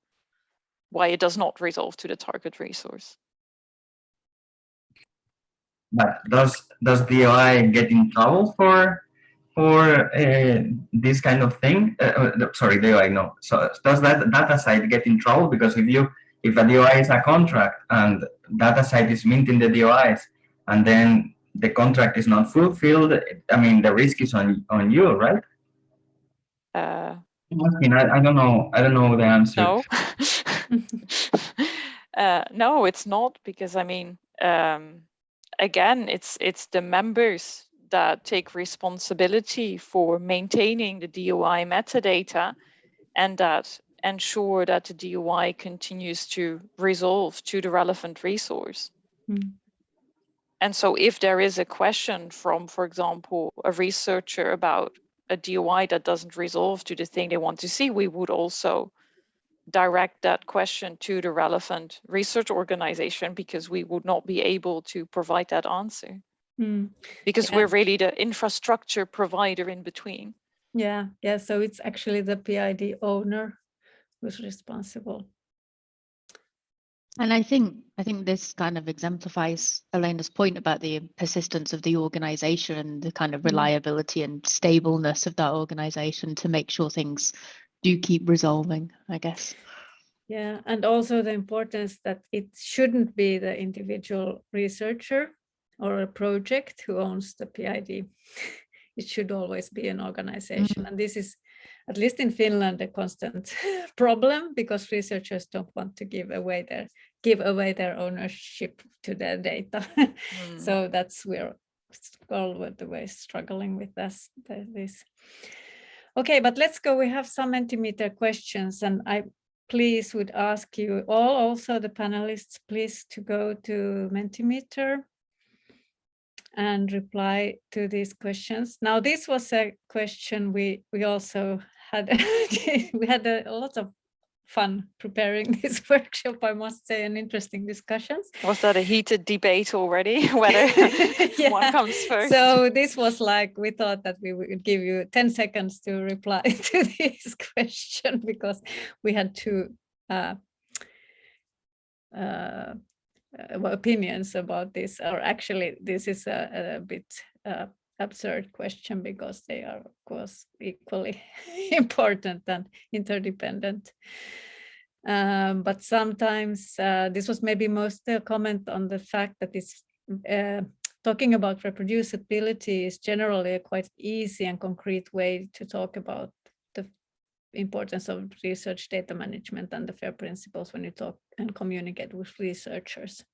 why it does not resolve to the target resource. But does DOI get in trouble for this kind of thing? Sorry, DOI, no. So does that data site get in trouble? Because if a DOI is a contract and data site is minting the DOIs, and then the contract is not fulfilled, I mean, the risk is on you, right? I don't know the answer. No. No, it's not, because I mean, again, it's the members that take responsibility for maintaining the DOI metadata and that ensure that the DOI continues to resolve to the relevant resource. And so if there is a question from, for example, a researcher about a DOI that doesn't resolve to the thing they want to see, we would also direct that question to the relevant research organization, because we would not be able to provide that answer. Because we're really the infrastructure provider in between. Yeah, so it's actually the PID owner who's responsible. And I think this kind of exemplifies Elena's point about the persistence of the organization and the kind of reliability and stableness of that organization to make sure things do keep resolving, I guess. Yeah, and also the importance that it shouldn't be the individual researcher or a project who owns the PID. It should always be an organization. And this is, at least in Finland, a constant problem, because researchers don't want to give away their ownership to their data. So that's we're all the way struggling with this. Okay, but let's go. We have some Mentimeter questions, and I please would ask you all, also the panelists, please to go to Mentimeter and reply to these questions. Now, this was a question we also had. We had a lot of fun preparing this workshop, I must say, and interesting discussions. Was that a heated debate already, whether one comes first? So this was like, we thought that we would give you 10 seconds to reply to this question, because we had two opinions about this, or actually this is a bit absurd question, because they are of course equally important and interdependent. But sometimes this was maybe most a comment on the fact that it's talking about reproducibility is generally a quite easy and concrete way to talk about the importance of research data management and the FAIR principles when you talk and communicate with researchers,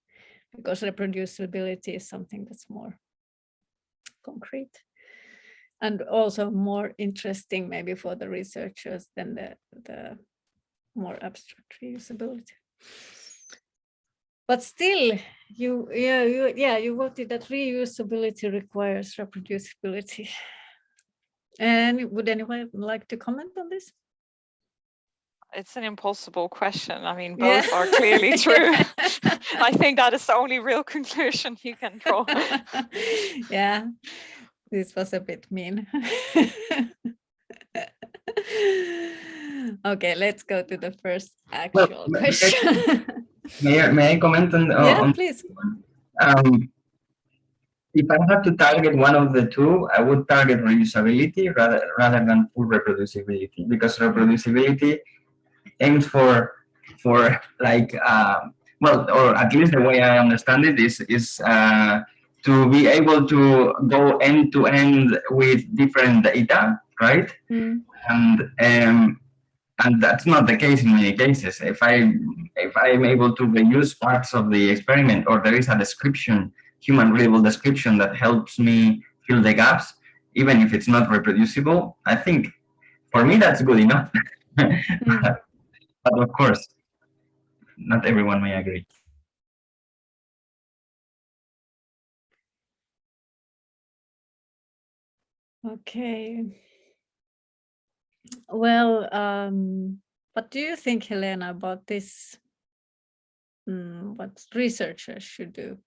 because reproducibility is something that's more concrete and also more interesting maybe for the researchers than the more abstract reusability. But still, you voted that reusability requires reproducibility. And would anyone like to comment on this? It's an impossible question. I mean, both are clearly true. I think that is the only real conclusion you can draw. Yeah, This was a bit mean. Okay, let's go to the first actual question. May I comment on? Yeah, please. If I had to target one of the two, I would target reusability rather than full reproducibility, because reproducibility aims for like well, or at least the way I understand it is to be able to go end to end with different data, right? And that's not the case in many cases. If I'm able to reuse parts of the experiment, or there is a description, human readable description, that helps me fill the gaps, even if it's not reproducible, I think for me that's good enough. But of course, not everyone may agree. Okay. Well, what do you think, Helena, about this? What researchers should do?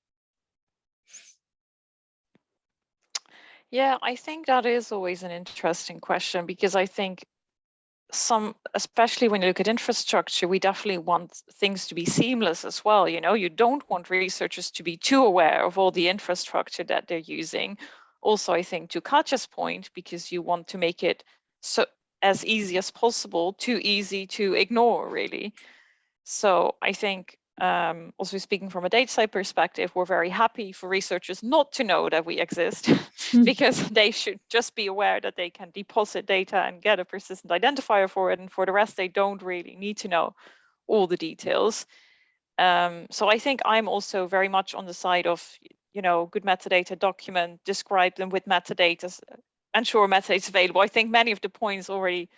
Yeah, I think that is always an interesting question, because I think especially when you look at infrastructure, we definitely want things to be seamless as well. You know, you don't want researchers to be too aware of all the infrastructure that they're using. Also, I think to Katja's point, because you want to make it so as easy as possible, too easy to ignore, really. So I think also speaking from a data science perspective, we're very happy for researchers not to know that we exist, because they should just be aware that they can deposit data and get a persistent identifier for it. And for the rest, they don't really need to know all the details. So I think I'm also very much on the side of, you know, good metadata, document, describe them with metadata, ensure metadata is available. I think many of the points already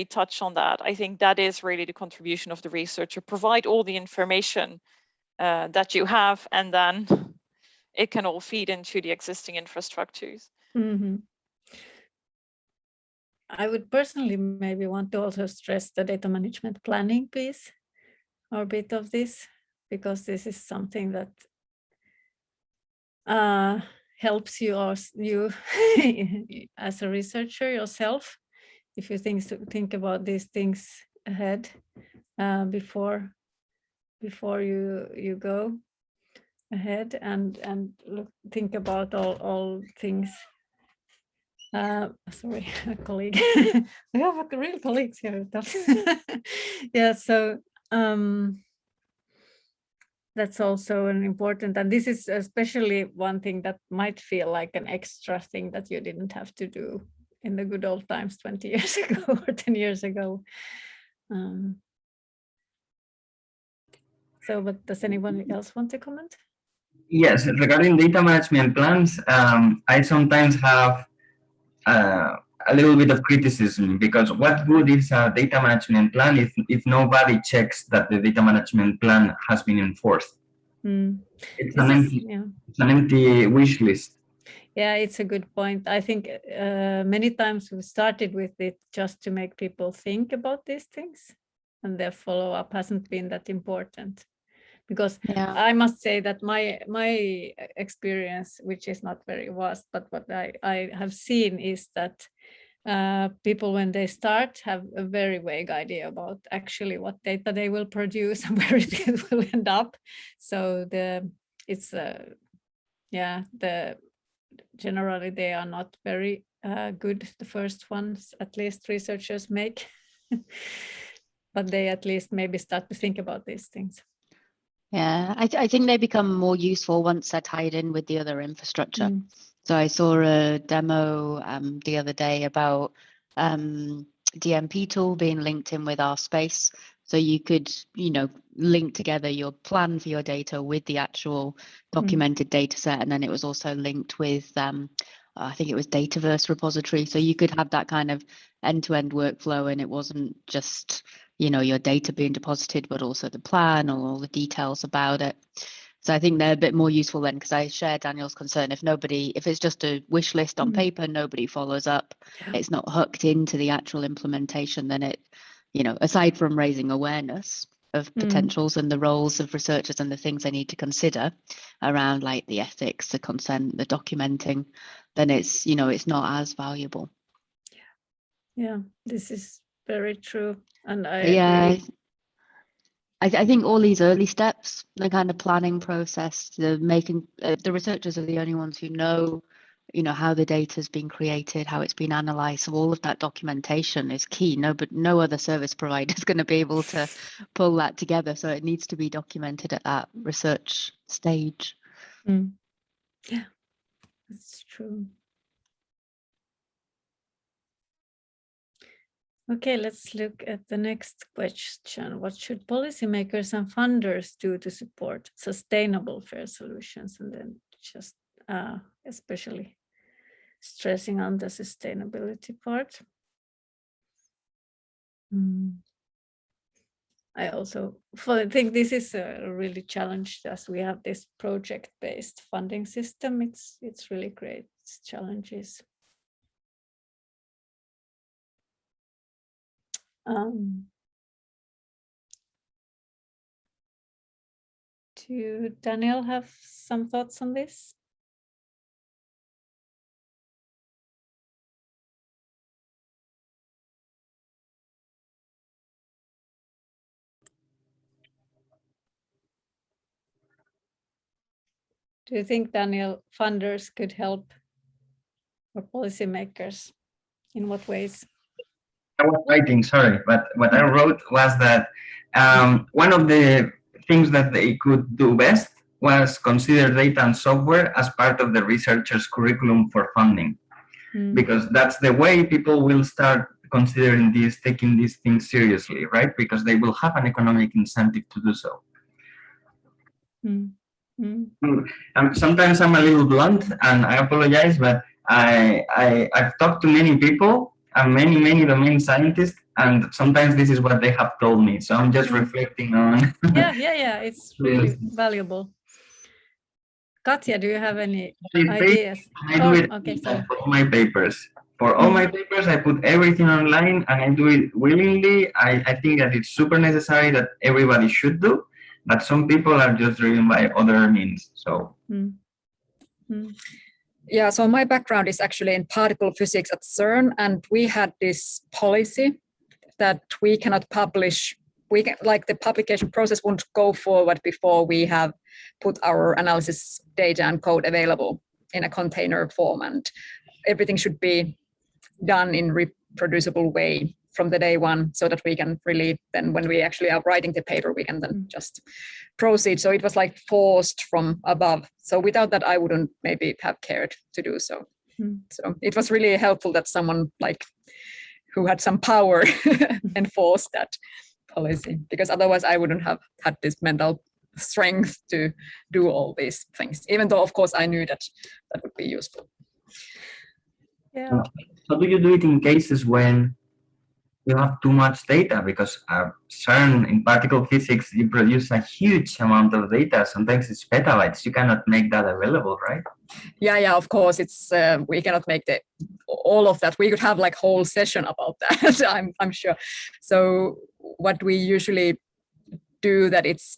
touched on that. I think that is really the contribution of the researcher. Provide all the information that you have, and then it can all feed into the existing infrastructures. I would personally maybe want to also stress the data management planning piece, or a bit of this, because this is something that helps you, or you as a researcher yourself, if you think about these things ahead before you go ahead and think about all things. Sorry, a colleague. We have real colleagues here. Yeah, so that's also an important, and this is especially one thing that might feel like an extra thing that you didn't have to do in the good old times 20 years ago or 10 years ago. So, but does anyone else want to comment? Yes, regarding data management plans, I sometimes have a little bit of criticism, because what good is a data management plan if nobody checks that the data management plan has been enforced? It's an empty wish list. Yeah, it's a good point. I think many times we started with it just to make people think about these things, and their follow-up hasn't been that important. Because I must say that my experience, which is not very vast, but what I have seen is that people, when they start, have a very vague idea about actually what data they will produce and where it will end up. So generally they are not very good, the first ones, at least researchers make, but they at least maybe start to think about these things. Yeah, I think they become more useful once they're tied in with the other infrastructure. So I saw a demo the other day about DMP tool being linked in with RSpace. So you could, link together your plan for your data with the actual documented data set. And then it was also linked with, I think it was Dataverse repository. So you could have that kind of end-to-end workflow, and it wasn't just, your data being deposited, but also the plan or all the details about it. So I think they're a bit more useful then, because I share Daniel's concern. If it's just a wish list on paper, nobody follows up, it's not hooked into the actual implementation, then it, aside from raising awareness of potentials and the roles of researchers and the things they need to consider around like the ethics, the consent, the documenting, then it's, you know, it's not as valuable. Yeah, this is very true. And I agree. I think all these early steps, the kind of planning process, the making, the researchers are the only ones who know, you know, how the data has been created, how it's been analyzed. So all of that documentation is key. No other service provider is going to be able to pull that together. So it needs to be documented at that research stage. Yeah, that's true. Okay, let's look at the next question. What should policymakers and funders do to support sustainable FAIR solutions? And then just especially stressing on the sustainability part. I also think this is a really challenge as we have this project-based funding system. It's really great challenges. Do Daniel have some thoughts on this? Do you think, Daniel, funders could help or policymakers? In what ways? I was writing, sorry, but what I wrote was that one of the things that they could do best was consider data and software as part of the researcher's curriculum for funding, because that's the way people will start considering this, taking these things seriously, right? Because they will have an economic incentive to do so. Sometimes I'm a little blunt, and I apologize, but I've talked to many people and many domain scientists, and sometimes this is what they have told me. So I'm just reflecting on. Yeah. It's really valuable. Katja, do you have any ideas? I do it for all my papers. For all my papers, I put everything online, and I do it willingly. I think that it's super necessary that everybody should do, but some people are just driven by other means. So. Yeah, so my background is actually in particle physics at CERN, and we had this policy that we cannot publish, like the publication process won't go forward before we have put our analysis data and code available in a container form, and everything should be done in reproducible way from the day one, so that we can really then, when we actually are writing the paper, we can then just proceed. So it was like forced from above. So without that, I wouldn't maybe have cared to do so. So it was really helpful that someone like who had some power enforced that policy, because otherwise I wouldn't have had this mental strength to do all these things, even though of course I knew that that would be useful. Yeah. How do you do it in cases when you have too much data? Because CERN in particle physics, you produce a huge amount of data. Sometimes it's petabytes. You cannot make that available, right? Yeah, of course. It's we cannot make all of that. We could have like whole session about that. I'm sure. So what we usually do, that it's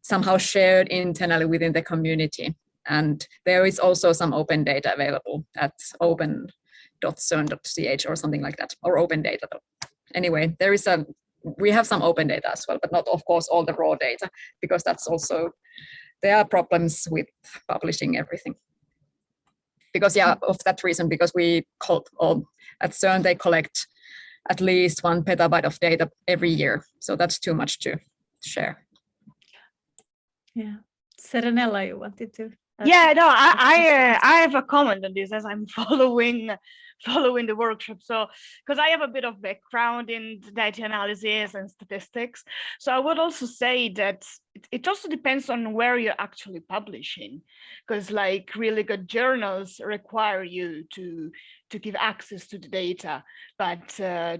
somehow shared internally within the community, and there is also some open data available at open.cern.ch or something like that, or open data. Anyway, we have some open data as well, but not of course all the raw data, because that's also, there are problems with publishing everything. Because of that reason, because at CERN they collect at least 1 petabyte of data every year, so that's too much to share. Yeah, Serenella, you wanted to? Yeah, no, I have a comment on this as I'm following the workshop. So, because I have a bit of background in data analysis and statistics, so I would also say that it also depends on where you're actually publishing, because like really good journals require you to give access to the data, but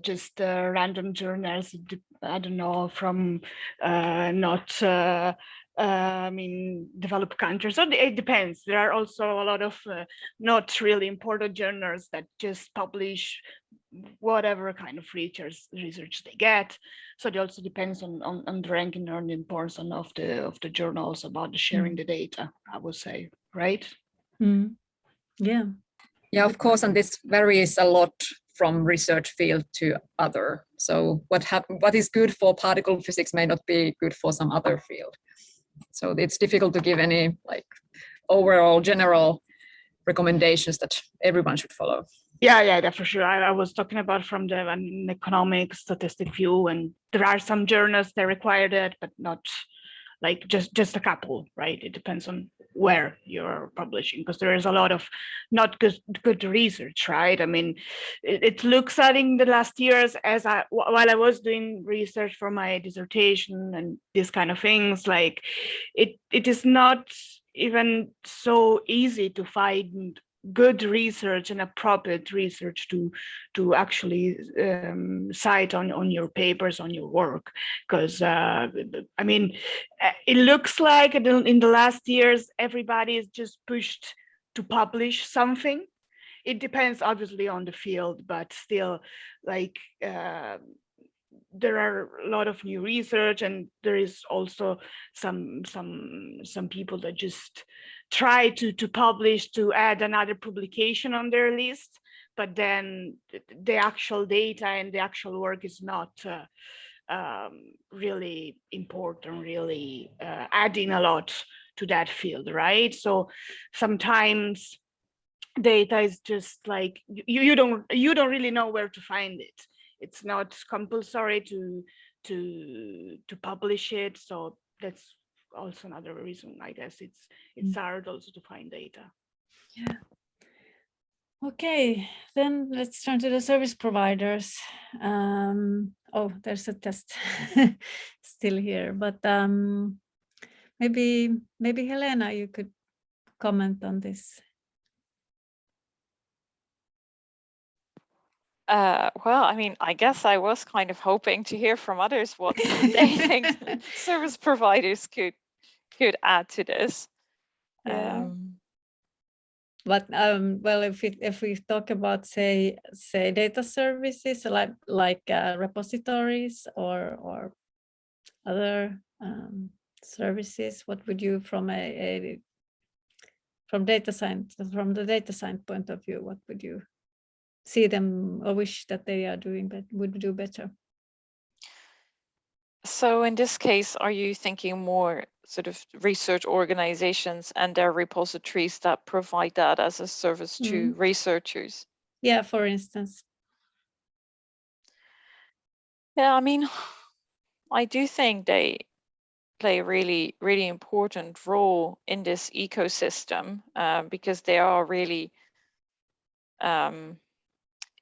just random journals, I don't know, from not I mean, developed countries. So it depends. There are also a lot of not really important journals that just publish whatever kind of research they get. So it also depends on the ranking and the importance of the journals about the sharing the data, I would say, right? Yeah. Yeah, of course, and this varies a lot from research field to other. So what is good for particle physics may not be good for some other field. So it's difficult to give any like overall general recommendations that everyone should follow. Yeah, that for sure. I was talking about from the economic statistic view, and there are some journals that require that, but not like just a couple, right? It depends on where you're publishing, because there is a lot of not good research, right? I mean, it looks like in the last years, while I was doing research for my dissertation and these kind of things, like it is not even so easy to find good research and appropriate research to actually cite on your papers, on your work, because I mean, it looks like in the last years everybody is just pushed to publish something. It depends obviously on the field, but still, like there are a lot of new research, and there is also some people that just try to publish, to add another publication on their list, but then the actual data and the actual work is not really important, really adding a lot to that field, right? So sometimes data is just like you don't really know where to find it. It's not compulsory to publish it, so that's also another reason, I guess. It's hard also to find data. Yeah. Okay, then let's turn to the service providers. Oh, there's a test still here, but maybe Helena, you could comment on this. Well, I mean, I guess I was kind of hoping to hear from others what they think service providers could add to this. Yeah. But well, if we talk about say data services like repositories or other services, what would you from the data science point of view, what would you see them or wish that they are doing but would do better? So in this case, are you thinking more sort of research organizations and their repositories that provide that as a service to researchers? Yeah, for instance. Yeah, I mean, I do think they play a really, really important role in this ecosystem because they are really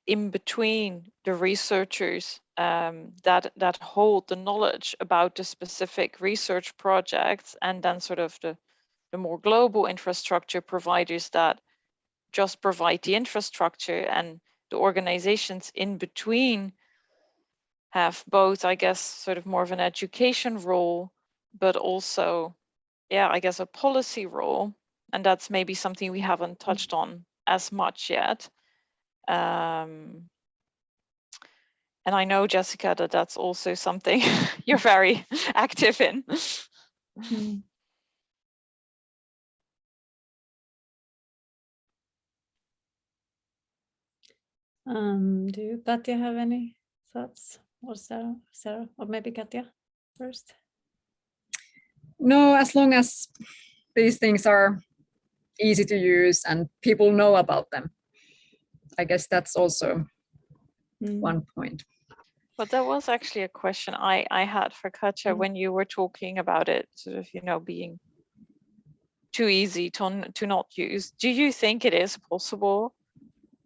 in between the researchers that hold the knowledge about the specific research projects, and then sort of the more global infrastructure providers that just provide the infrastructure, and the organizations in between have both, I guess, sort of more of an education role, but also, yeah, I guess a policy role. And that's maybe something we haven't touched on as much yet. And I know, Jessica, that that's also something you're very active in. Do you, Katja, have any thoughts? Or Sarah, or maybe Katja first? No, as long as these things are easy to use and people know about them. I guess that's also one point. But that was actually a question I had for Katja when you were talking about it, sort of, you know, being too easy to not use. Do you think it is possible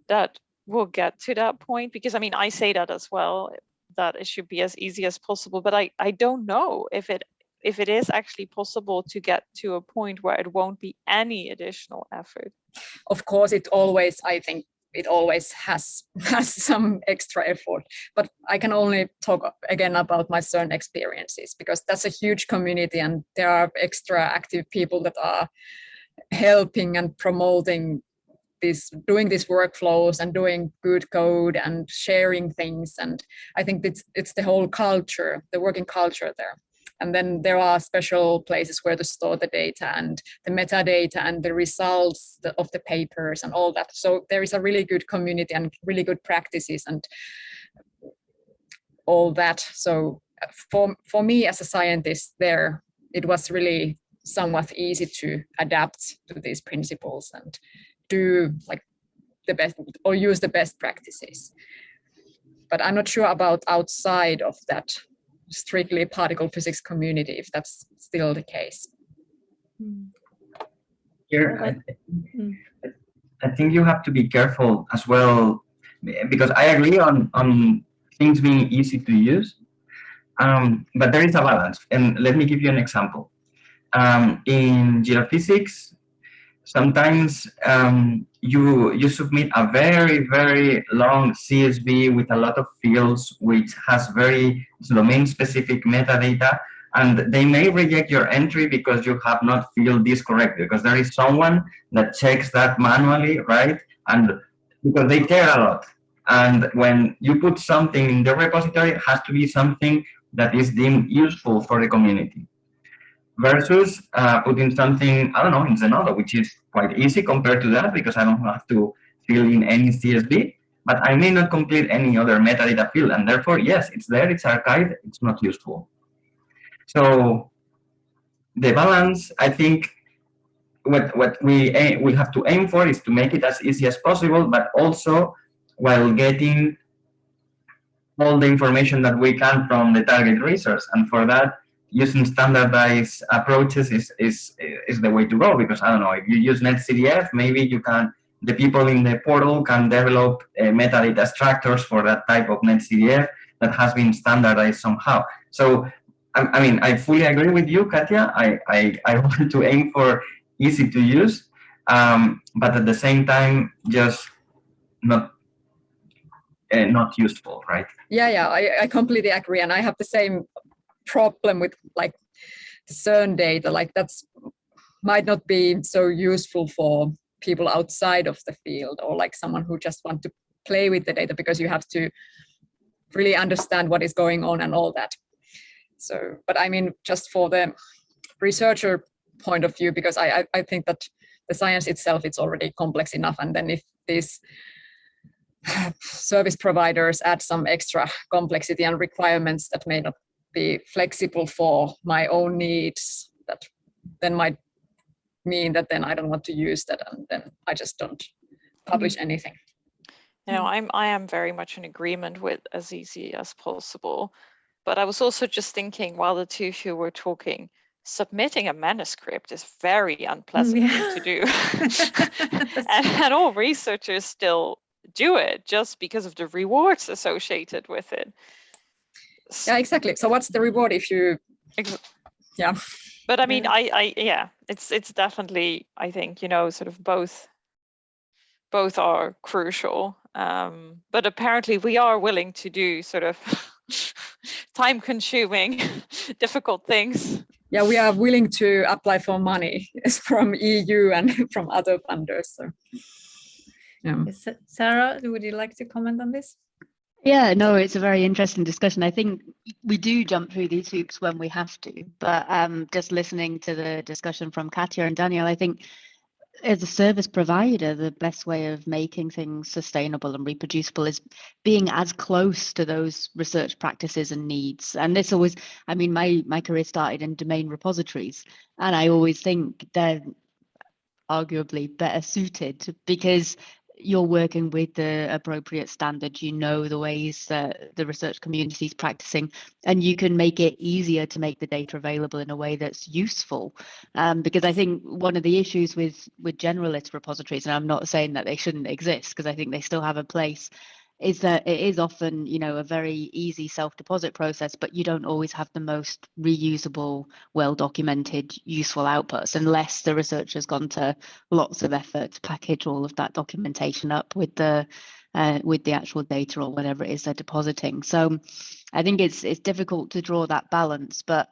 that we'll get to that point? Because I mean, I say that as well, that it should be as easy as possible, but I don't know if it is actually possible to get to a point where it won't be any additional effort. Of course, it always, I think, it always has some extra effort. But I can only talk again about my CERN experiences, because that's a huge community and there are extra active people that are helping and promoting this, doing these workflows and doing good code and sharing things. And I think it's the whole culture, the working culture there. And then there are special places where to store the data and the metadata and the results of the papers and all that. So there is a really good community and really good practices and all that. So for me as a scientist there, it was really somewhat easy to adapt to these principles and do like the best or use the best practices. But I'm not sure about outside of that strictly particle physics community, if that's still the case. Here, I think you have to be careful as well, because I agree on things being easy to use, but there is a balance. And let me give you an example. In geophysics, sometimes you submit a very, very long CSV with a lot of fields, which has very domain-specific metadata, and they may reject your entry because you have not filled this correctly, because there is someone that checks that manually, right? And because they care a lot. And when you put something in the repository, it has to be something that is deemed useful for the community. Versus putting something, I don't know, in Zenodo, which is quite easy compared to that, because I don't have to fill in any CSV, but I may not complete any other metadata field, and therefore, yes, it's there, it's archived, it's not useful. So the balance, I think, what we have to aim for is to make it as easy as possible, but also while getting all the information that we can from the target research, and for that, using standardized approaches is the way to go, because I don't know, if you use NetCDF, maybe you can, the people in the portal can develop metadata extractors for that type of NetCDF that has been standardized somehow. So, I mean, I fully agree with you, Katya. I want to aim for easy to use, but at the same time, just not useful, right? Yeah, I completely agree. And I have the same problem with like the CERN data, like that's might not be so useful for people outside of the field, or like someone who just want to play with the data, because you have to really understand what is going on and all that. So, but I mean, just for the researcher point of view, because I think that the science itself, it's already complex enough. And then if these service providers add some extra complexity and requirements that may not be flexible for my own needs, that then might mean that then I don't want to use that, and then I just don't publish anything. You know, I am very much in agreement with as easy as possible, but I was also just thinking while the two of you were talking, submitting a manuscript is very unpleasant thing to do. and all researchers still do it just because of the rewards associated with it. Yeah, exactly. So what's the reward if you, yeah. But I mean, yeah, it's definitely, I think, you know, sort of both are crucial. But apparently we are willing to do sort of time consuming, difficult things. Yeah, we are willing to apply for money from EU and from other funders. So, yeah. Sarah, would you like to comment on this? Yeah, no, it's a very interesting discussion. I think we do jump through these hoops when we have to, but just listening to the discussion from Katya and Daniel, I think as a service provider, the best way of making things sustainable and reproducible is being as close to those research practices and needs. And this always, I mean, my career started in domain repositories, and I always think they're arguably better suited because you're working with the appropriate standards, you know the ways that the research community is practicing, and you can make it easier to make the data available in a way that's useful. Because I think one of the issues with generalist repositories, and I'm not saying that they shouldn't exist, because I think they still have a place, is that it is often, you know, a very easy self-deposit process, but you don't always have the most reusable, well-documented, useful outputs unless the researcher's gone to lots of effort to package all of that documentation up with the actual data or whatever it is they're depositing. So I think it's difficult to draw that balance, but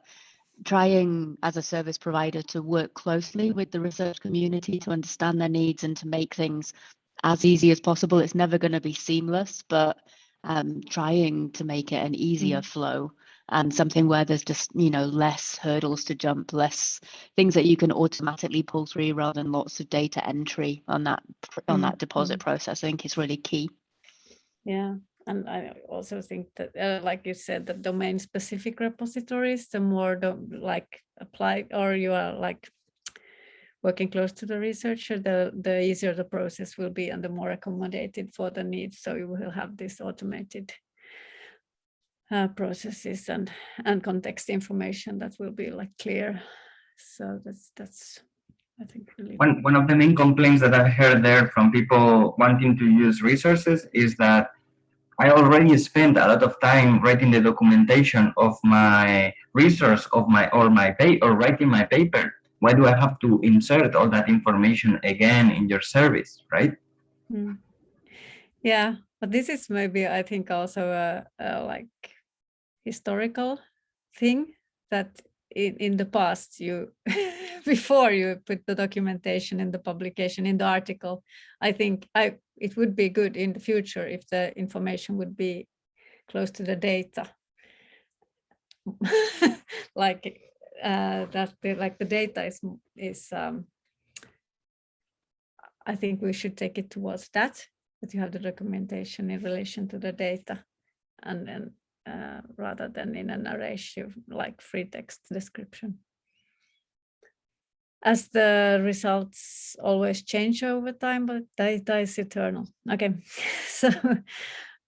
trying as a service provider to work closely with the research community to understand their needs and to make things as easy as possible. It's never going to be seamless, but trying to make it an easier flow and something where there's just, you know, less hurdles to jump, less things that you can automatically pull through rather than lots of data entry on that deposit process, I think is really key. Yeah. And I also think that, like you said, the domain-specific repositories, the more like applied, or you are like working close to the researcher, the easier the process will be and the more accommodated for the needs. So you will have this automated processes and context information that will be like clear. So that's I think really one of the main complaints that I heard there from people wanting to use resources is that I already spent a lot of time writing the documentation of my resource or writing my paper. Why do I have to insert all that information again in your service, right? Yeah, but this is maybe, I think, also a like historical thing that in the past you before you put the documentation in the publication in the article, I think it would be good in the future if the information would be close to the data. Like the data is I think we should take it towards that you have the documentation in relation to the data, and then rather than in a narrative like free text description, as the results always change over time, but data is eternal. Okay, so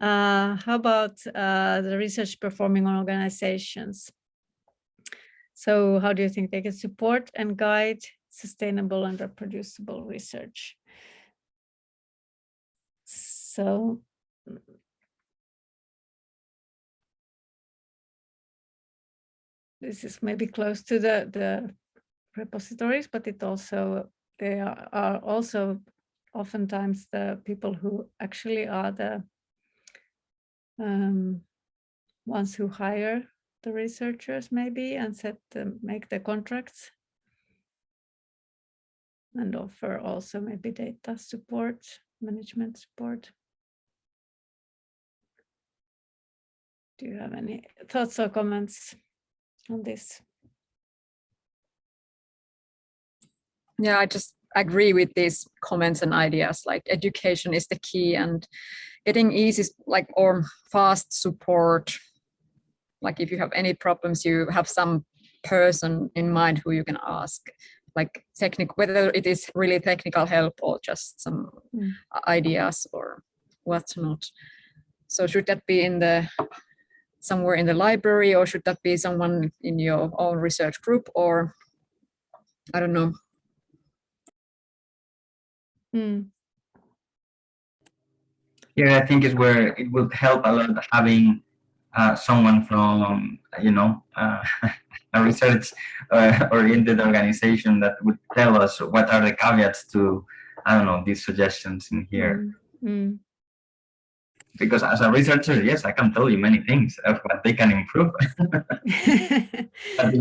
how about the research performing organizations? So how do you think they can support and guide sustainable and reproducible research? So this is maybe close to the repositories, but they are also oftentimes the people who actually are the ones who hire the researchers maybe and make the contracts and offer also maybe data support, management support. Do you have any thoughts or comments on this? Yeah, I just agree with these comments and ideas. Like education is the key, and getting easy or fast support. Like if you have any problems, you have some person in mind who you can ask, like whether it is really technical help or just some ideas or whatnot. So should that be somewhere in the library, or should that be someone in your own research group, or I don't know. Yeah, I think is where it would help a lot having someone from, a research oriented organization that would tell us what are the caveats to, I don't know, these suggestions in here. Because as a researcher, yes, I can tell you many things of what they can improve. But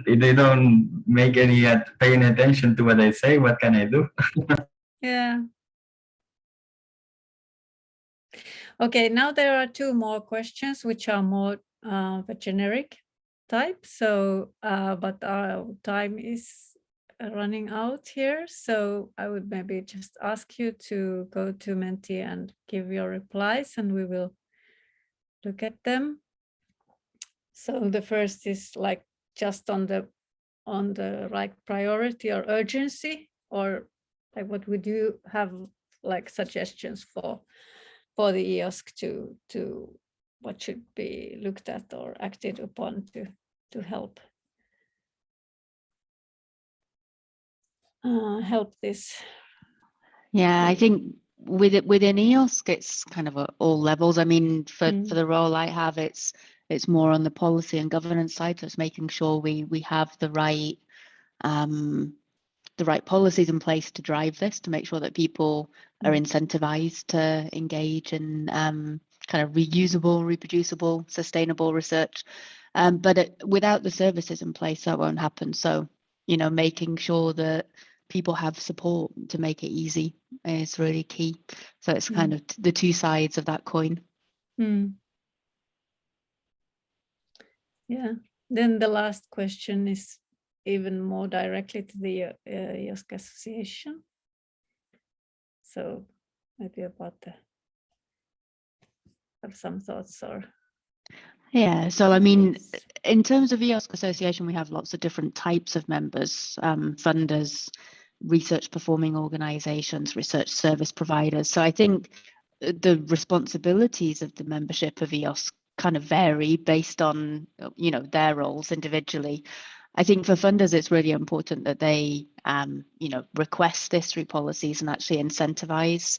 if they don't make any paying attention to what I say, what can I do? Yeah. Okay, now there are two more questions which are more of a generic type. So, but our time is running out here. So I would maybe just ask you to go to Menti and give your replies, and we will look at them. So the first is like just on the right priority or urgency, or like what would you have like suggestions for the EOSC to what should be looked at or acted upon to help help this? Yeah, I think within EOSC, it's kind of at all levels. I mean, for the role I have, it's more on the policy and governance side. So it's making sure we have the right policies in place to drive this, to make sure that people are incentivized to engage in kind of reusable, reproducible, sustainable research. But without the services in place, that won't happen. So, making sure that people have support to make it easy is really key. So it's kind of the two sides of that coin. Yeah. Then the last question is even more directly to the EOSC Association. So maybe about have some thoughts or. Yeah, so I mean, in terms of EOSC Association, we have lots of different types of members, funders, research performing organizations, research service providers. So I think the responsibilities of the membership of EOSC kind of vary based on, their roles individually. I think for funders, it's really important that they, request this through policies and actually incentivize,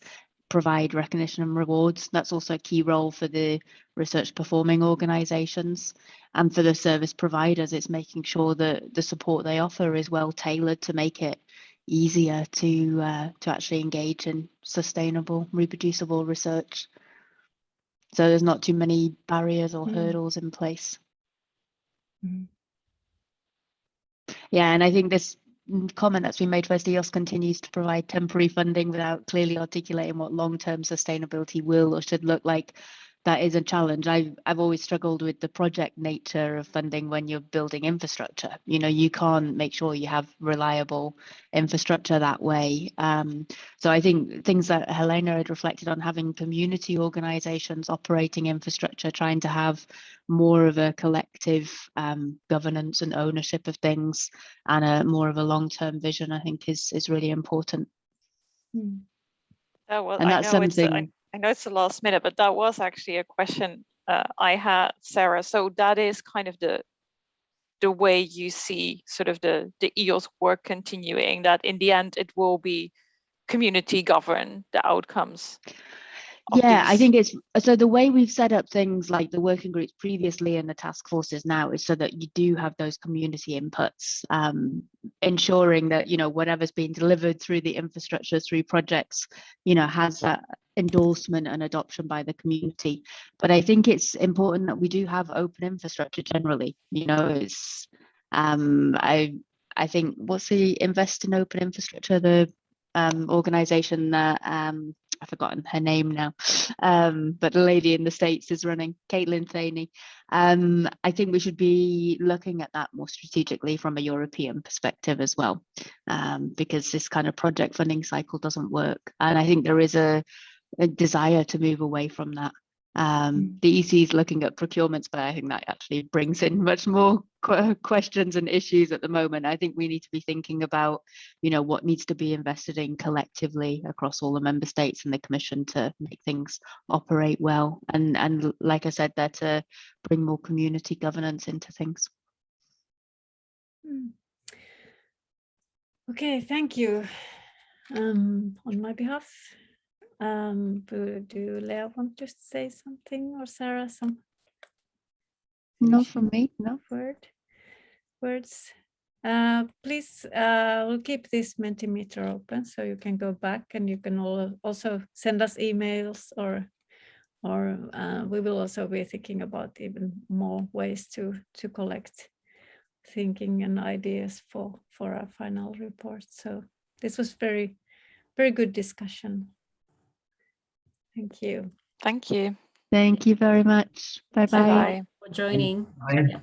provide recognition and rewards. That's also a key role for the research performing organizations. And for the service providers, it's making sure that the support they offer is well tailored to make it easier to actually engage in sustainable, reproducible research. So there's not too many barriers or hurdles in place. Yeah, and I think this comment that's been made first, EOSC continues to provide temporary funding without clearly articulating what long-term sustainability will or should look like. That is a challenge. I've always struggled with the project nature of funding when you're building infrastructure. You can't make sure you have reliable infrastructure that way. So I think things that Helena had reflected on, having community organizations operating infrastructure, trying to have more of a collective governance and ownership of things, and more of a long-term vision, I think is really important. Oh, well, And that's something. I know it's the last minute, but that was actually a question I had, Sarah. So that is kind of the way you see sort of the EOSC work continuing, that in the end it will be community govern the outcomes. Yeah, I think it's so the way we've set up things like the working groups previously and the task forces now is so that you do have those community inputs, ensuring that, whatever's being delivered through the infrastructure, through projects, has that endorsement and adoption by the community. But I think it's important that we do have open infrastructure generally. It's I think what's the Invest in Open Infrastructure, the organization that I've forgotten her name now, but the lady in the States is running, Caitlin Thaney. I think we should be looking at that more strategically from a European perspective as well, because this kind of project funding cycle doesn't work. And I think there is a desire to move away from that. The EC is looking at procurements, but I think that actually brings in much more questions and issues at the moment. I think we need to be thinking about, what needs to be invested in collectively across all the member states and the Commission to make things operate well. And like I said, there to bring more community governance into things. Okay, thank you. On my behalf, do Lea want to say something, or Sarah some? No, from me, no. Words. Please, we'll keep this Mentimeter open, so you can go back and you can also send us emails, or we will also be thinking about even more ways to collect thinking and ideas for our final report. So this was very, very good discussion. Thank you. Thank you. Thank you very much. Bye-bye. Bye-bye. For joining. Bye.